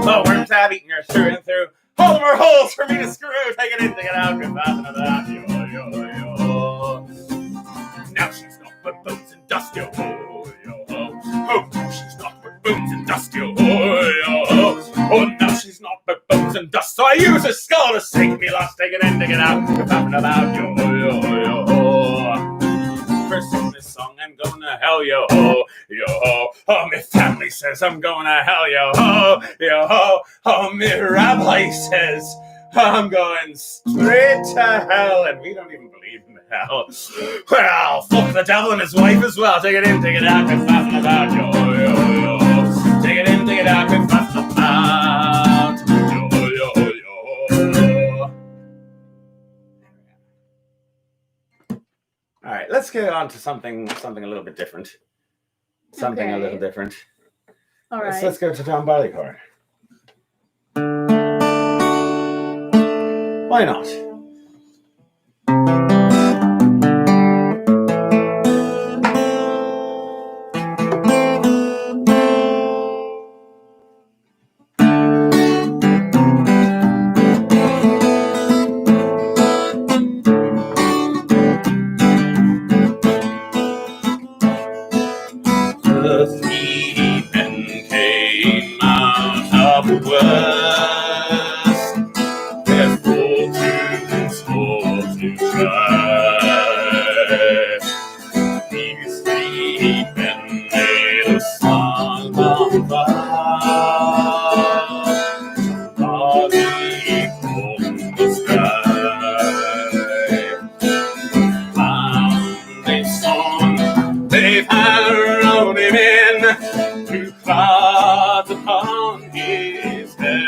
The worms have eaten her through and through. All of her holes for me to screw. Take it in, take it out, and nothing about yo, yo, yo. Now she's not but bones and dust, yo, yo. Oh, she's not but bones and dust, yo, yo. Oh, now she's not but bones and dust. So I use a skull to sink me lost. Take it in, take it out, nothing about yo, yo, yo. First in this song, I'm going to hell, yo, yo. Oh, my family says I'm going to hell, yo, yo. Oh, my rabbi says I'm going straight to hell, and we don't even believe in hell. Well, fuck the devil and his wife as well. Take it in, take it out, quit faffing about, yo, yo, yo. Take it in, take it out, quit faffing let's get on to something a little bit different. Something a little different. All right. Let's go to John Barleycorn. Why not? The three men came out of the west, their fortunes for to try. These three men made a song of vow, body from the sky. Found a song they've wrote him in, through clouds upon his head.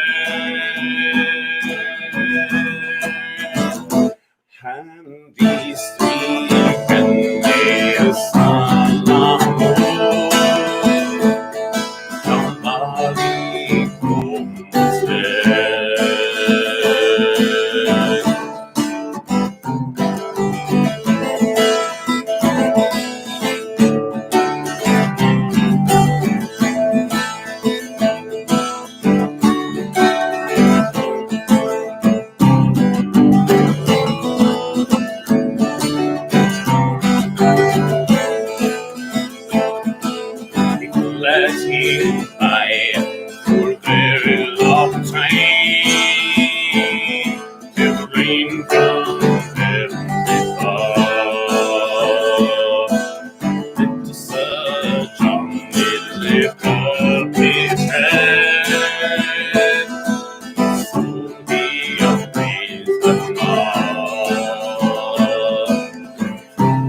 And these three men made a song of somebody comes dead. Let him by for a very long time, till the rain from heaven fall. Little Sir John did lift up his head, soon he appraised them all.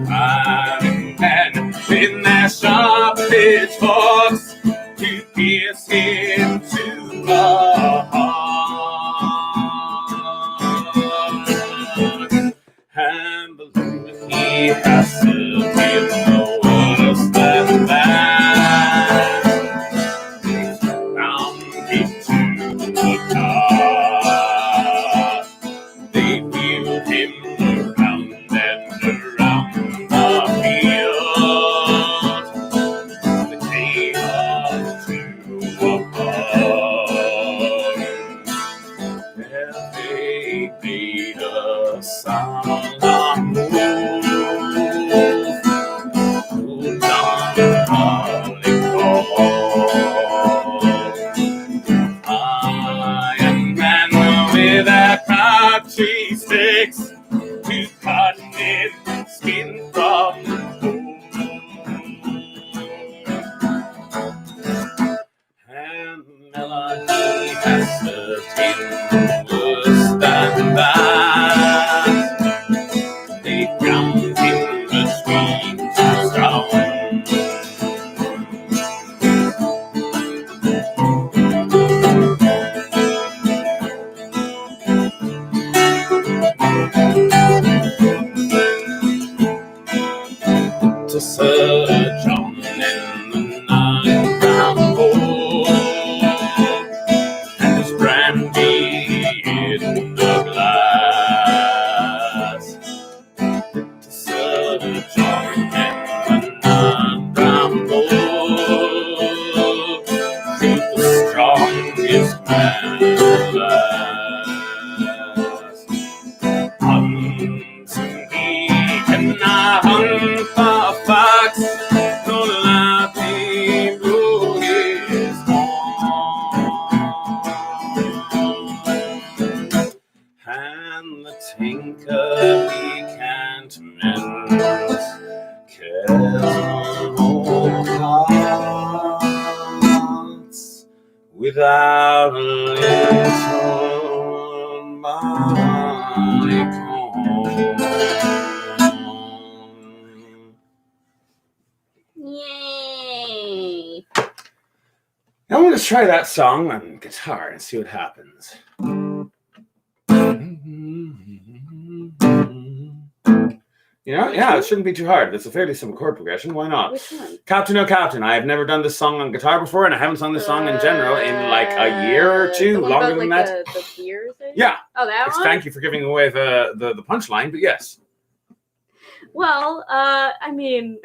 Firing men with their sharp pitchforks to pierce him to the heart. And believe he has to be no worse than that. They found him to the car. They wheeled him around and around the field. The came up to a pond. There they made a solemn move. Good John Barleycorn. Iron man with their crabtree sticks to cut his skin from the bone. And melody has certain worse than that. They drowned in the streams of stone. To Sir John in the night ramble, and his brandy in the glass. To Sir John in the night ramble, to the strongest man last. Hunting he cannot hunt the fox, no laughing blew his horn. And the tinker he can't mend, cares no hearts without a little Barleycorn. Yay! I'm going to try that song on guitar and see what happens. You know, Which yeah, one? it shouldn't be too hard. It's a fairly simple chord progression. Why not? Which one? Captain, oh Captain. I have never done this song on guitar before, and I haven't sung this song in general in like a year or two, The one longer about, than like, that. The beer thing? Yeah. Oh, that one? Thank you for giving away the punchline, but yes. Well, I mean...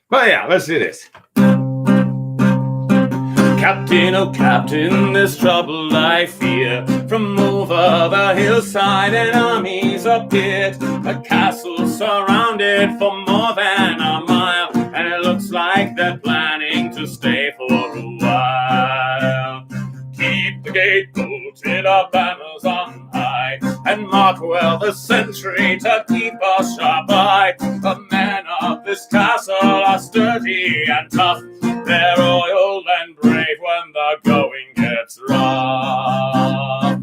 But yeah, let's do this. Captain, oh Captain, there's trouble I fear. From over the hillside an army's appeared. A castle surrounded for more than a mile, and it looks like they're planning to stay for a while. Keep the gate bolted, our banners on high, and mark well the sentry to keep a sharp eye. The men of this castle are sturdy and tough. They're loyal and brave when the going gets rough.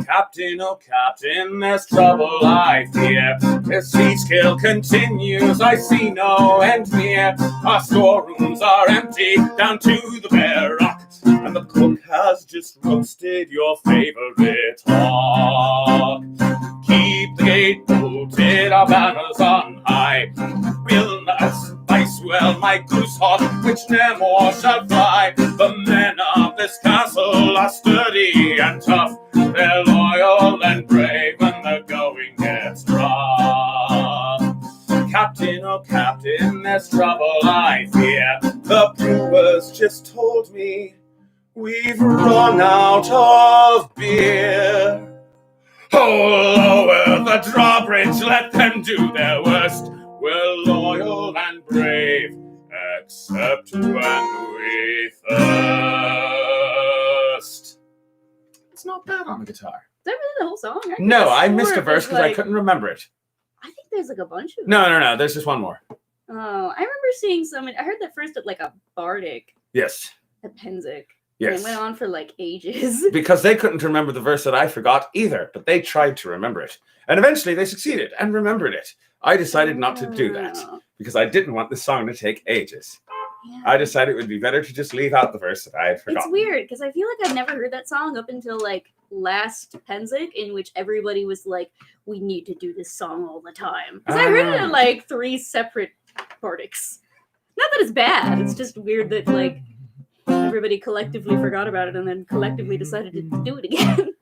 Captain, oh Captain, there's trouble I fear. This siege kill continues, I see no end near. Our storerooms are empty down to the bare rock, and the cook has just roasted your favorite hog. Keep the gate bolted, our banners on high. Will not spice well my goose hawk, which ne'er more shall fly. The men of this castle are sturdy and tough. They're loyal and brave when the going gets rough. Captain, oh Captain, there's trouble I fear. The brewers just told me we've run out of beer. Oh, lower the drawbridge, let them do their worst. We're loyal and brave, except when we thirst. It's not bad on the guitar. Is that really the whole song? No, I missed a verse because I couldn't remember it. I think there's like a bunch of No, there's just one more. Oh, I remember seeing some. I heard that first at like a Bardic. Yes. At Penzic. Yes. And it went on for like ages. Because they couldn't remember the verse that I forgot either, but they tried to remember it. And eventually they succeeded and remembered it. I decided not to do that because I didn't want this song to take ages. Yeah. I decided it would be better to just leave out the verse that I had forgotten. It's weird because I feel like I've never heard that song up until like last Penzic, in which everybody was like, we need to do this song all the time. Because I heard it in like 3 separate Bardics. Not that it's bad, it's just weird that like everybody collectively forgot about it and then collectively decided to do it again.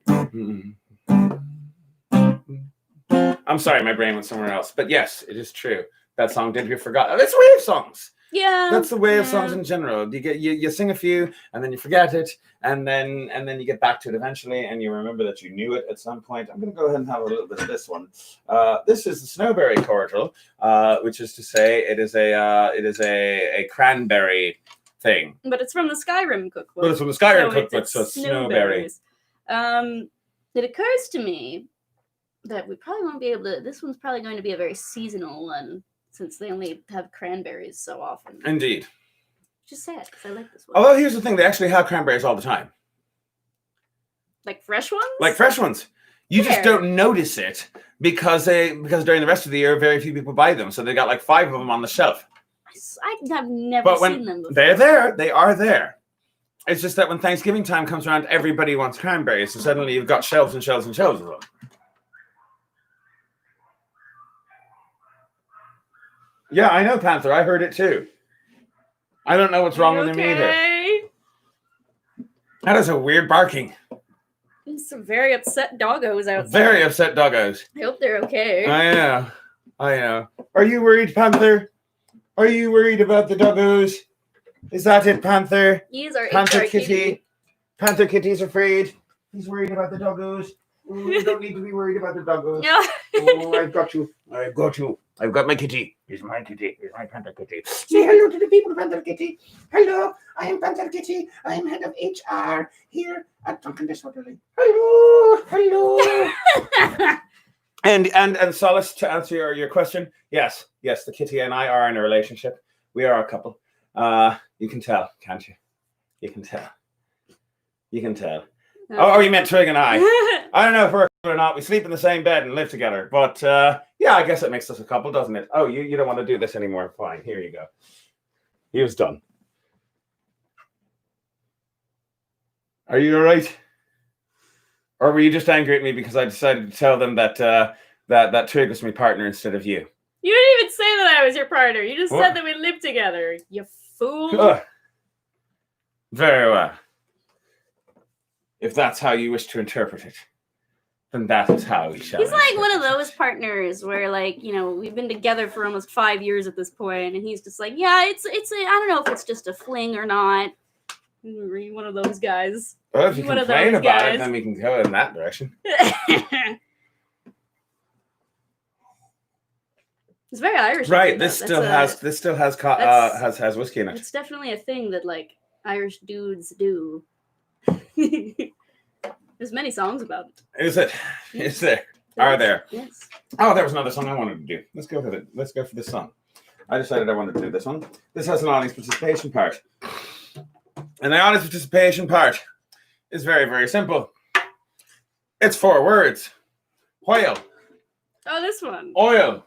I'm sorry, my brain went somewhere else. But yes, it is true. That song did get forgotten. That's the way of songs. Yeah. That's the way of songs in general. You sing a few and then you forget it, and then you get back to it eventually and you remember that you knew it at some point. I'm gonna go ahead and have a little bit of this one. This is the Snowberry Cordial, which is to say it is a cranberry thing. But it's from the Skyrim cookbook. But it's from the Skyrim cookbook, so it's snowberry. It occurs to me that we probably won't be able to. This one's probably going to be a very seasonal one since they only have cranberries so often. Indeed. Just sad because I like this one. Although here's the thing, they actually have cranberries all the time. Like fresh ones? Like fresh ones. You just don't notice it because during the rest of the year, very few people buy them. So they got like 5 of them on the shelf. I've never seen them before. They're there. They are there. It's just that when Thanksgiving time comes around, everybody wants cranberries. So suddenly you've got shelves and shelves and shelves of them. Yeah, I know, Panther. I heard it too. I don't know what's wrong with him either. That is a weird barking. There's some very upset doggos outside. Very upset doggos. I hope they're okay. I know. Are you worried, Panther? Are you worried about the doggos? Is that it, Panther? He's our Panther HR Kitty. Panther Kitty's afraid. He's worried about the doggos. Oh, you don't need to be worried about the doggos. No. Oh, I've got you. I've got my kitty. Here's my kitty. Here's my Panther Kitty. Say hello to the people, Panther Kitty. Hello, I am Panther Kitty. I am head of HR here at Drunken Disorderly. Hello. And Solace, to answer your question, yes, the kitty and I are in a relationship. We are a couple. You can tell, can't you? You can tell. Oh, you meant Trig and I. I don't know if we're a couple or not. We sleep in the same bed and live together. But yeah, I guess it makes us a couple, doesn't it? Oh, you don't want to do this anymore. Fine, here you go. He was done. Are you all right? Or were you just angry at me because I decided to tell them that that Trig was my partner instead of you. You didn't even say that I was your partner. You just What? said that we lived together. You fool. Ugh. Very well. If that's how you wish to interpret it, then that is how we shall. He's like one of those partners where, like, you know, we've been together for almost 5 years at this point, and he's just like, yeah, it's I don't know if it's just a fling or not. Are you one of those guys? Well, if you complain about it, then we can go in that direction. It's very Irish. Right. This still has whiskey in it. It's definitely a thing that, like, Irish dudes do. There's many songs about it. Is it? Is there? Are there? Yes. Oh, there was another song I wanted to do. Let's go for this song. I decided I wanted to do this one. This has an audience participation part. And the audience participation part is very, very simple. It's 4 words. Whale. Oh, this one. Oil.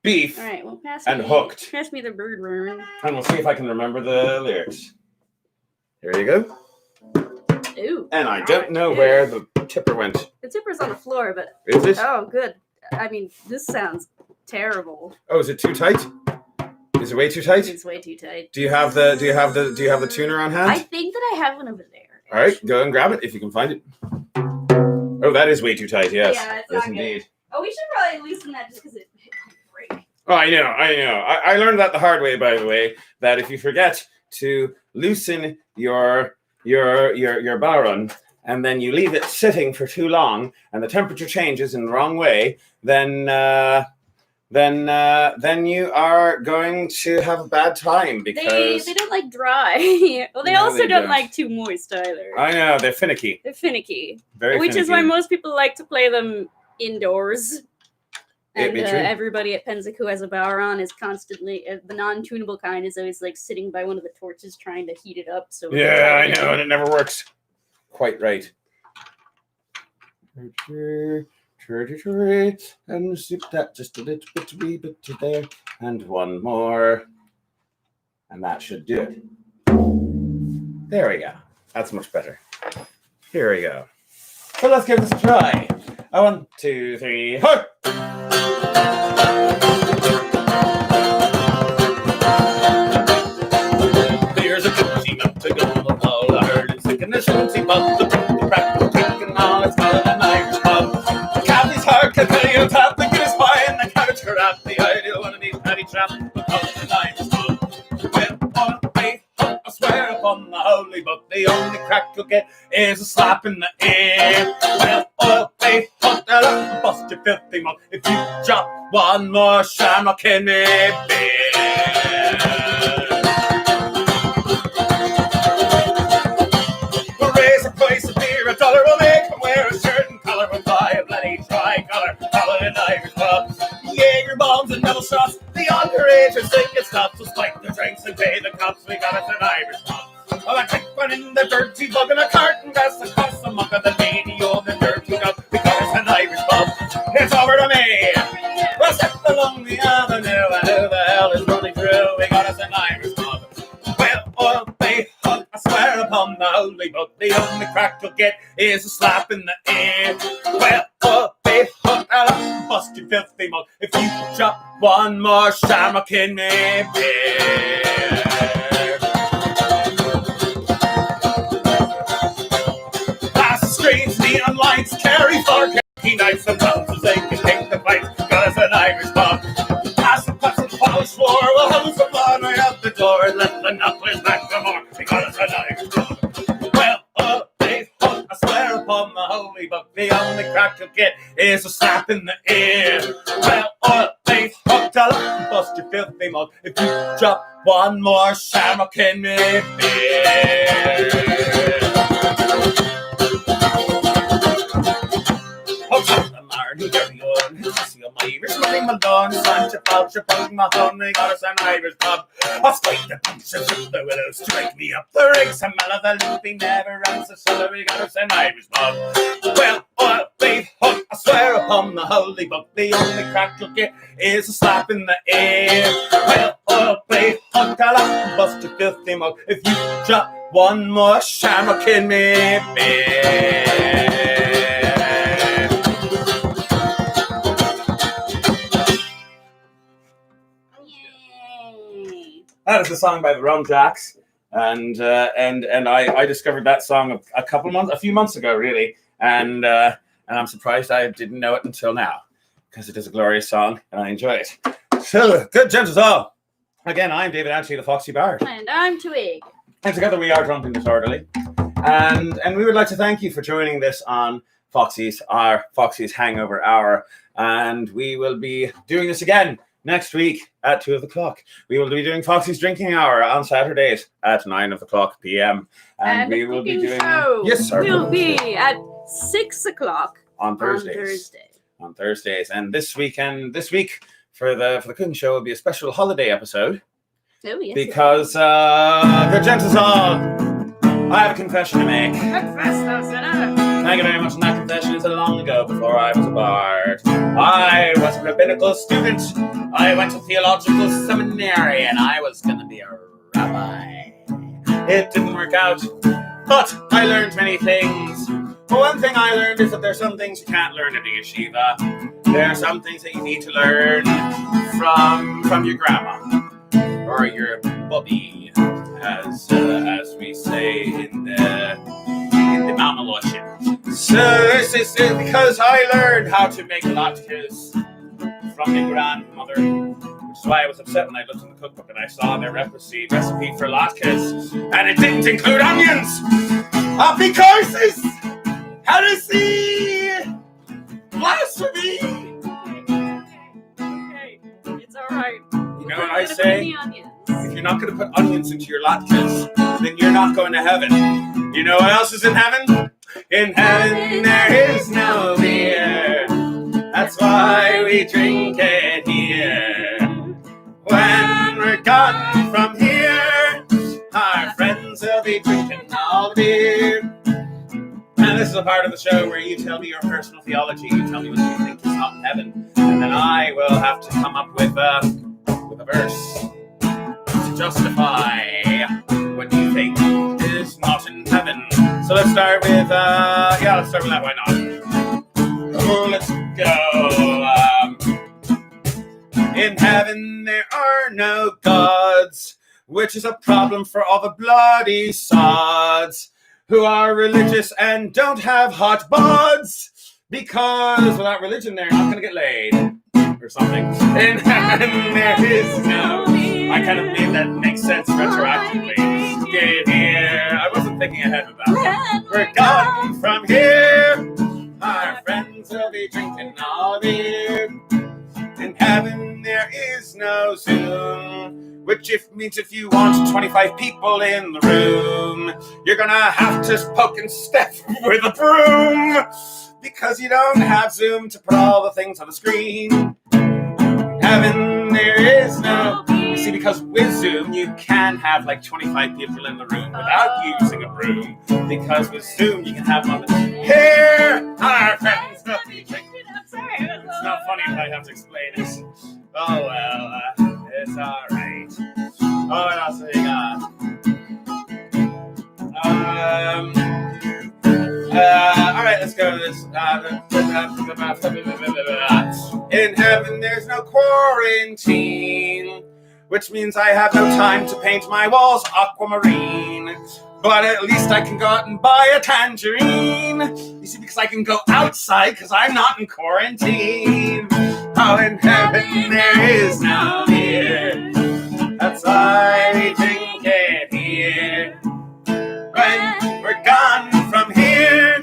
Beef. All right, well, hooked. Pass me the bird worm. And we'll see if I can remember the lyrics. Here you go. Ooh. And I don't know where the tipper went. The tipper's on the floor, but... Is it? Oh, good. I mean, this sounds terrible. Oh, is it too tight? Is it way too tight? It's way too tight. Do you have the tuner on hand? I think that I have one over there. All right, go and grab it if you can find it. Oh, that is way too tight. Yes. Yeah, it's yes, not indeed. good. Oh, we should probably loosen that just because it might break. Oh, I know. I learned that the hard way, by the way. That if you forget to loosen your barun and then you leave it sitting for too long and the temperature changes in the wrong way, then you are going to have a bad time because they don't like dry. Well, they also don't like too moist either. I know, they're finicky. Very Which finicky. Is why most people like to play them indoors. And everybody at Penzic who has a Bauron is constantly, the non-tunable kind is always like sitting by one of the torches trying to heat it up. So yeah, I know, and it never works quite right. And sip that just a little bit, wee bit to there, and one more, and that should do it. There we go. That's much better. Here we go. So let's give this a try. 1, 2, 3, ho! There's a gypsy mountain on the wall. I heard it singing the shanty bub, the crack, the kick, and all it's called an Irish pub. The cabby's heart can tell you top, the goose pie, and the cabbage crap. The ideal one of these paddy trap, but called an Irish pub. Well, on faith, I swear upon the holy book, the only crack you'll get is a slap in the ear. Well, oil, faith, hunt that up and bust your filthy mug. If you drop one more shamrock in me, beer. We'll raise the price of beer $1. We'll make him wear a shirt and collar. We'll buy a bloody tricolor. Call it an Irish pub. Jaeger bombs and double shots. The underagers think it stops. We'll spike the drinks and pay the cops. We got us an Irish pub. Well, I take one in the dirty bug and a carton gas across the mug of the lady on the dirty dog. We got us an Irish pub. It's over to me. We'll step along the avenue and who the hell is running through? We got us an Irish pub. Well, oil, bay, hug, I swear upon the holy book, the only crack you'll get is a slap in the ear. Well, oil, bay, hug, I'll bust your filthy mug if you drop one more shamrock in me beer. Screens, neon lights, carry for key knights and bounces, they can take the fight. Got us an Irish pub. Pass the cuts and polish floor, we'll hose the blood right out the door and let the knucklers back for more. We got us an Irish pub. Well, faith, hook, I swear upon the holy book, the only crack you'll get is a slap in the ear. Well, faith, hook, tell up and bust your filthy mug if you drop one more shamrock in me beer. Irish running my lawn, Sancho Falcha, pulling my horn, they got us an Irish pub. I'll spike the bunches of the willows to wake me up. The rigs and mellow, the looping never runs the cellar, we got us an Irish pub. Well, oil, faith, hook, I swear upon the holy book, the only crack you'll get is a slap in the ear. Well, oil, faith, hook, I'll have to bust your filthy mug if you drop one more shamrock in me beer. That is a song by the Rum Jacks, and I discovered that song a few months ago, really, and I'm surprised I didn't know it until now, because it is a glorious song and I enjoy it. So, good gentles all. Again, I'm David Anthony, the Foxy Bard, and I'm Twig, and together we are Drunk and Disorderly, and we would like to thank you for joining this on Foxy's Hangover Hour, and we will be doing this again next week at 2 o'clock. We will be doing Foxy's Drinking Hour on Saturdays at 9 o'clock p.m. And we will be doing yes, sir. We'll be at 6 o'clock on Thursdays. And this week for the cooking show will be a special holiday episode. Oh, yes, because good gentles all, I have a confession to make. Thank you very much. And that confession is long ago, before I was a bard. I was a rabbinical student. I went to theological seminary, and I was going to be a rabbi. It didn't work out, but I learned many things. But one thing I learned is that there's some things you can't learn at the yeshiva. There are some things that you need to learn from your grandma or your bubby, as we say in the Mama Lushin. So this is because I learned how to make latkes from my grandmother, which is why I was upset when I looked in the cookbook and I saw their recipe for latkes, and it didn't include onions. Because it's heresy, blasphemy. Okay, it's all right. You know what I say? If you're not going to put onions into your latkes, then you're not going to heaven. You know what else is in heaven? In heaven there is no beer. That's why we drink it here. When we're gone from here, our friends will be drinking all the beer. And this is a part of the show where you tell me your personal theology. You tell me what you think is not in heaven. And then I will have to come up with a verse to justify what you think is not in heaven. So let's start with that. Why not? Oh, let's go. In heaven there are no gods, which is a problem for all the bloody sods who are religious and don't have hot bods, because without religion they're not going to get laid or something. In heaven there is no. I kind of made that make sense retroactively. Get here. I wasn't thinking ahead of that. We're gone from here. Our friends will be drinking all beer. In heaven there is no Zoom, which means if you want 25 people in the room, you're gonna have to poke and step with a broom, because you don't have Zoom to put all the things on the screen. In heaven there is no. You see, because with Zoom you can have like 25 people in the room without using a broom, because with Zoom you can have them on the here. Our friends will be drinking. It's not funny if I have to explain it. Oh well, it's alright. Oh, what else have we got? Alright, let's go to this. In heaven there's no quarantine, which means I have no time to paint my walls aquamarine. But at least I can go out and buy a tangerine. You see, because I can go outside because I'm not in quarantine. Oh, in heaven there is no beer. That's why we drink it here. When we're gone from here,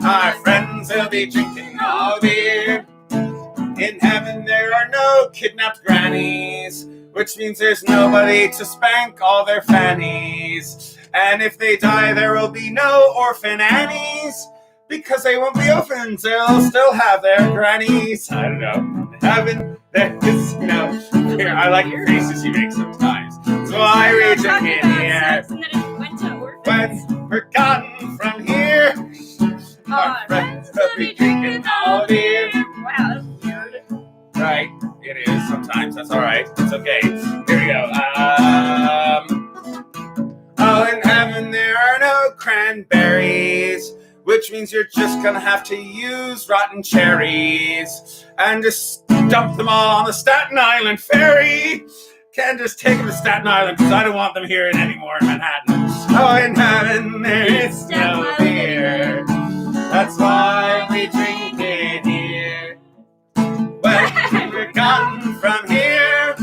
our friends will be drinking all beer. In heaven there are no kidnapped grannies, which means there's nobody to spank all their fannies. And if they die, there will be no orphan Annies, because they won't be orphans, they'll still have their grannies. I don't know. In heaven, there is no. Here, I like the faces you make sometimes. So I read it in here. When we're gone from here, our friends will be drinking all beer. Wow, that's weird. Right, it is sometimes. That's all right. It's okay. Here we go. Oh, in heaven there are no cranberries, which means you're just gonna have to use rotten cherries and just dump them all on the Staten Island ferry, Can't just take them to Staten Island because I don't want them here anymore in Manhattan. Oh, in heaven there is no beer. That's why we drink it here. When we're gone from here,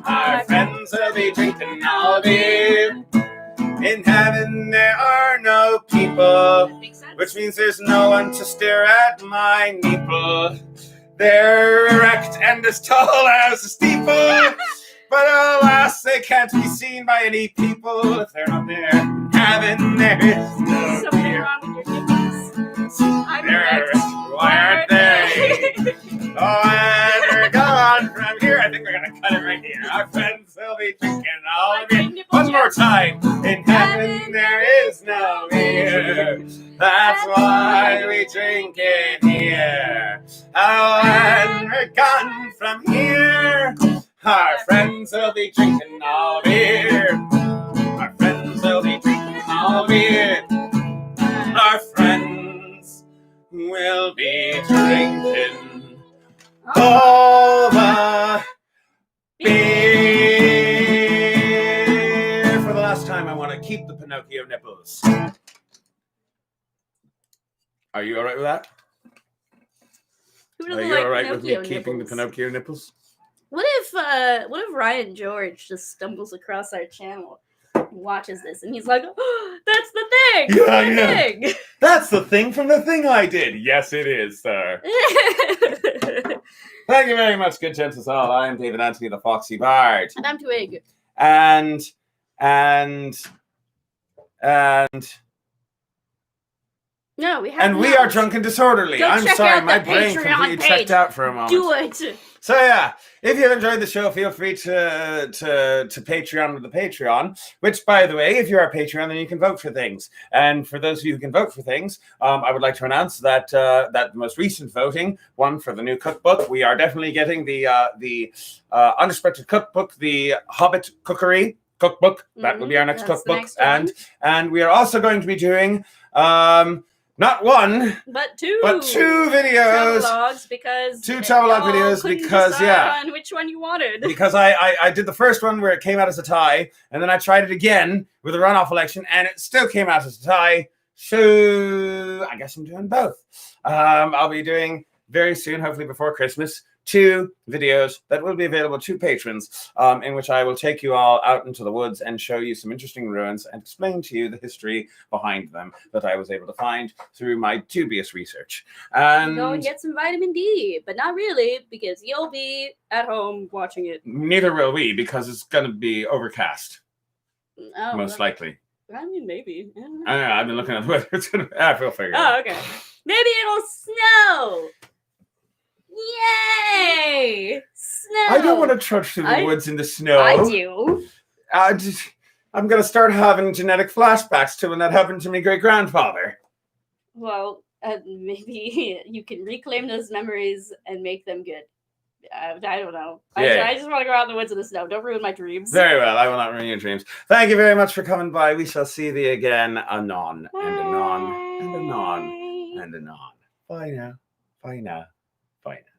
our friends will be drinking all beer. In heaven there are no people, which means there's no one to stare at my nipple. They're erect and as tall as a steeple, but alas, they can't be seen by any people if they're not there. In heaven there is no beer. They're erect. Why aren't they? Oh, and we're gone from here. I think we're gonna cut it right here. Our friends will be drinking all of it. One more time. In heaven there is no beer. That's why we drink it here. Oh, and we're gone from here. Our friends will be drinking all beer. Our friends will be drinking all beer. Our friends will be drinking all the beer. For the last time, I want to keep the Pinocchio nipples. Are you all right with that? Are you all right with me keeping the Pinocchio nipples? What if Ryan George just stumbles across our channel and watches this and he's like, oh, that's the thing! Yeah. Thing. That's the thing from the thing I did. Yes, it is, sir. Thank you very much, good gents all. I am David Anthony, the Foxy Bard. And I'm Twig. And no, we have. And we are drunk and disorderly. Go I'm sorry, my brain completely checked out for a moment. Do it. So yeah, if you've enjoyed the show, feel free to Patreon with the Patreon. Which, by the way, if you're a Patreon, then you can vote for things. And for those of you who can vote for things, I would like to announce that that the most recent voting one for the new cookbook. We are definitely getting the unexpected cookbook, the Hobbit Cookery cookbook. That will be our next cookbook, and we are also going to be doing. Not one, but two videos. Travelogues because two travelogue videos because on which one you wanted. Because I did the first one where it came out as a tie, and then I tried it again with a runoff election, and it still came out as a tie. So I guess I'm doing both. I'll be doing very soon, hopefully before Christmas, 2 videos that will be available to patrons, in which I will take you all out into the woods and show you some interesting ruins and explain to you the history behind them that I was able to find through my dubious research. And go and get some vitamin D, but not really, because you'll be at home watching it. Neither will we, because it's going to be overcast. Oh, most likely. I mean, maybe. I don't know. I don't know. I've been looking at the weather. I feel figured out. Oh, okay. Maybe it'll snow. Yay! Snow. I don't want to trudge through the woods in the snow. I do. I'm going to start having genetic flashbacks to when that happened to my great-grandfather. Well, maybe you can reclaim those memories and make them good. I don't know. Yeah. I just want to go out in the woods in the snow. Don't ruin my dreams. Very well. I will not ruin your dreams. Thank you very much for coming by. We shall see thee again anon, and anon, and anon, and anon. Bye now. Bye now. Bye now.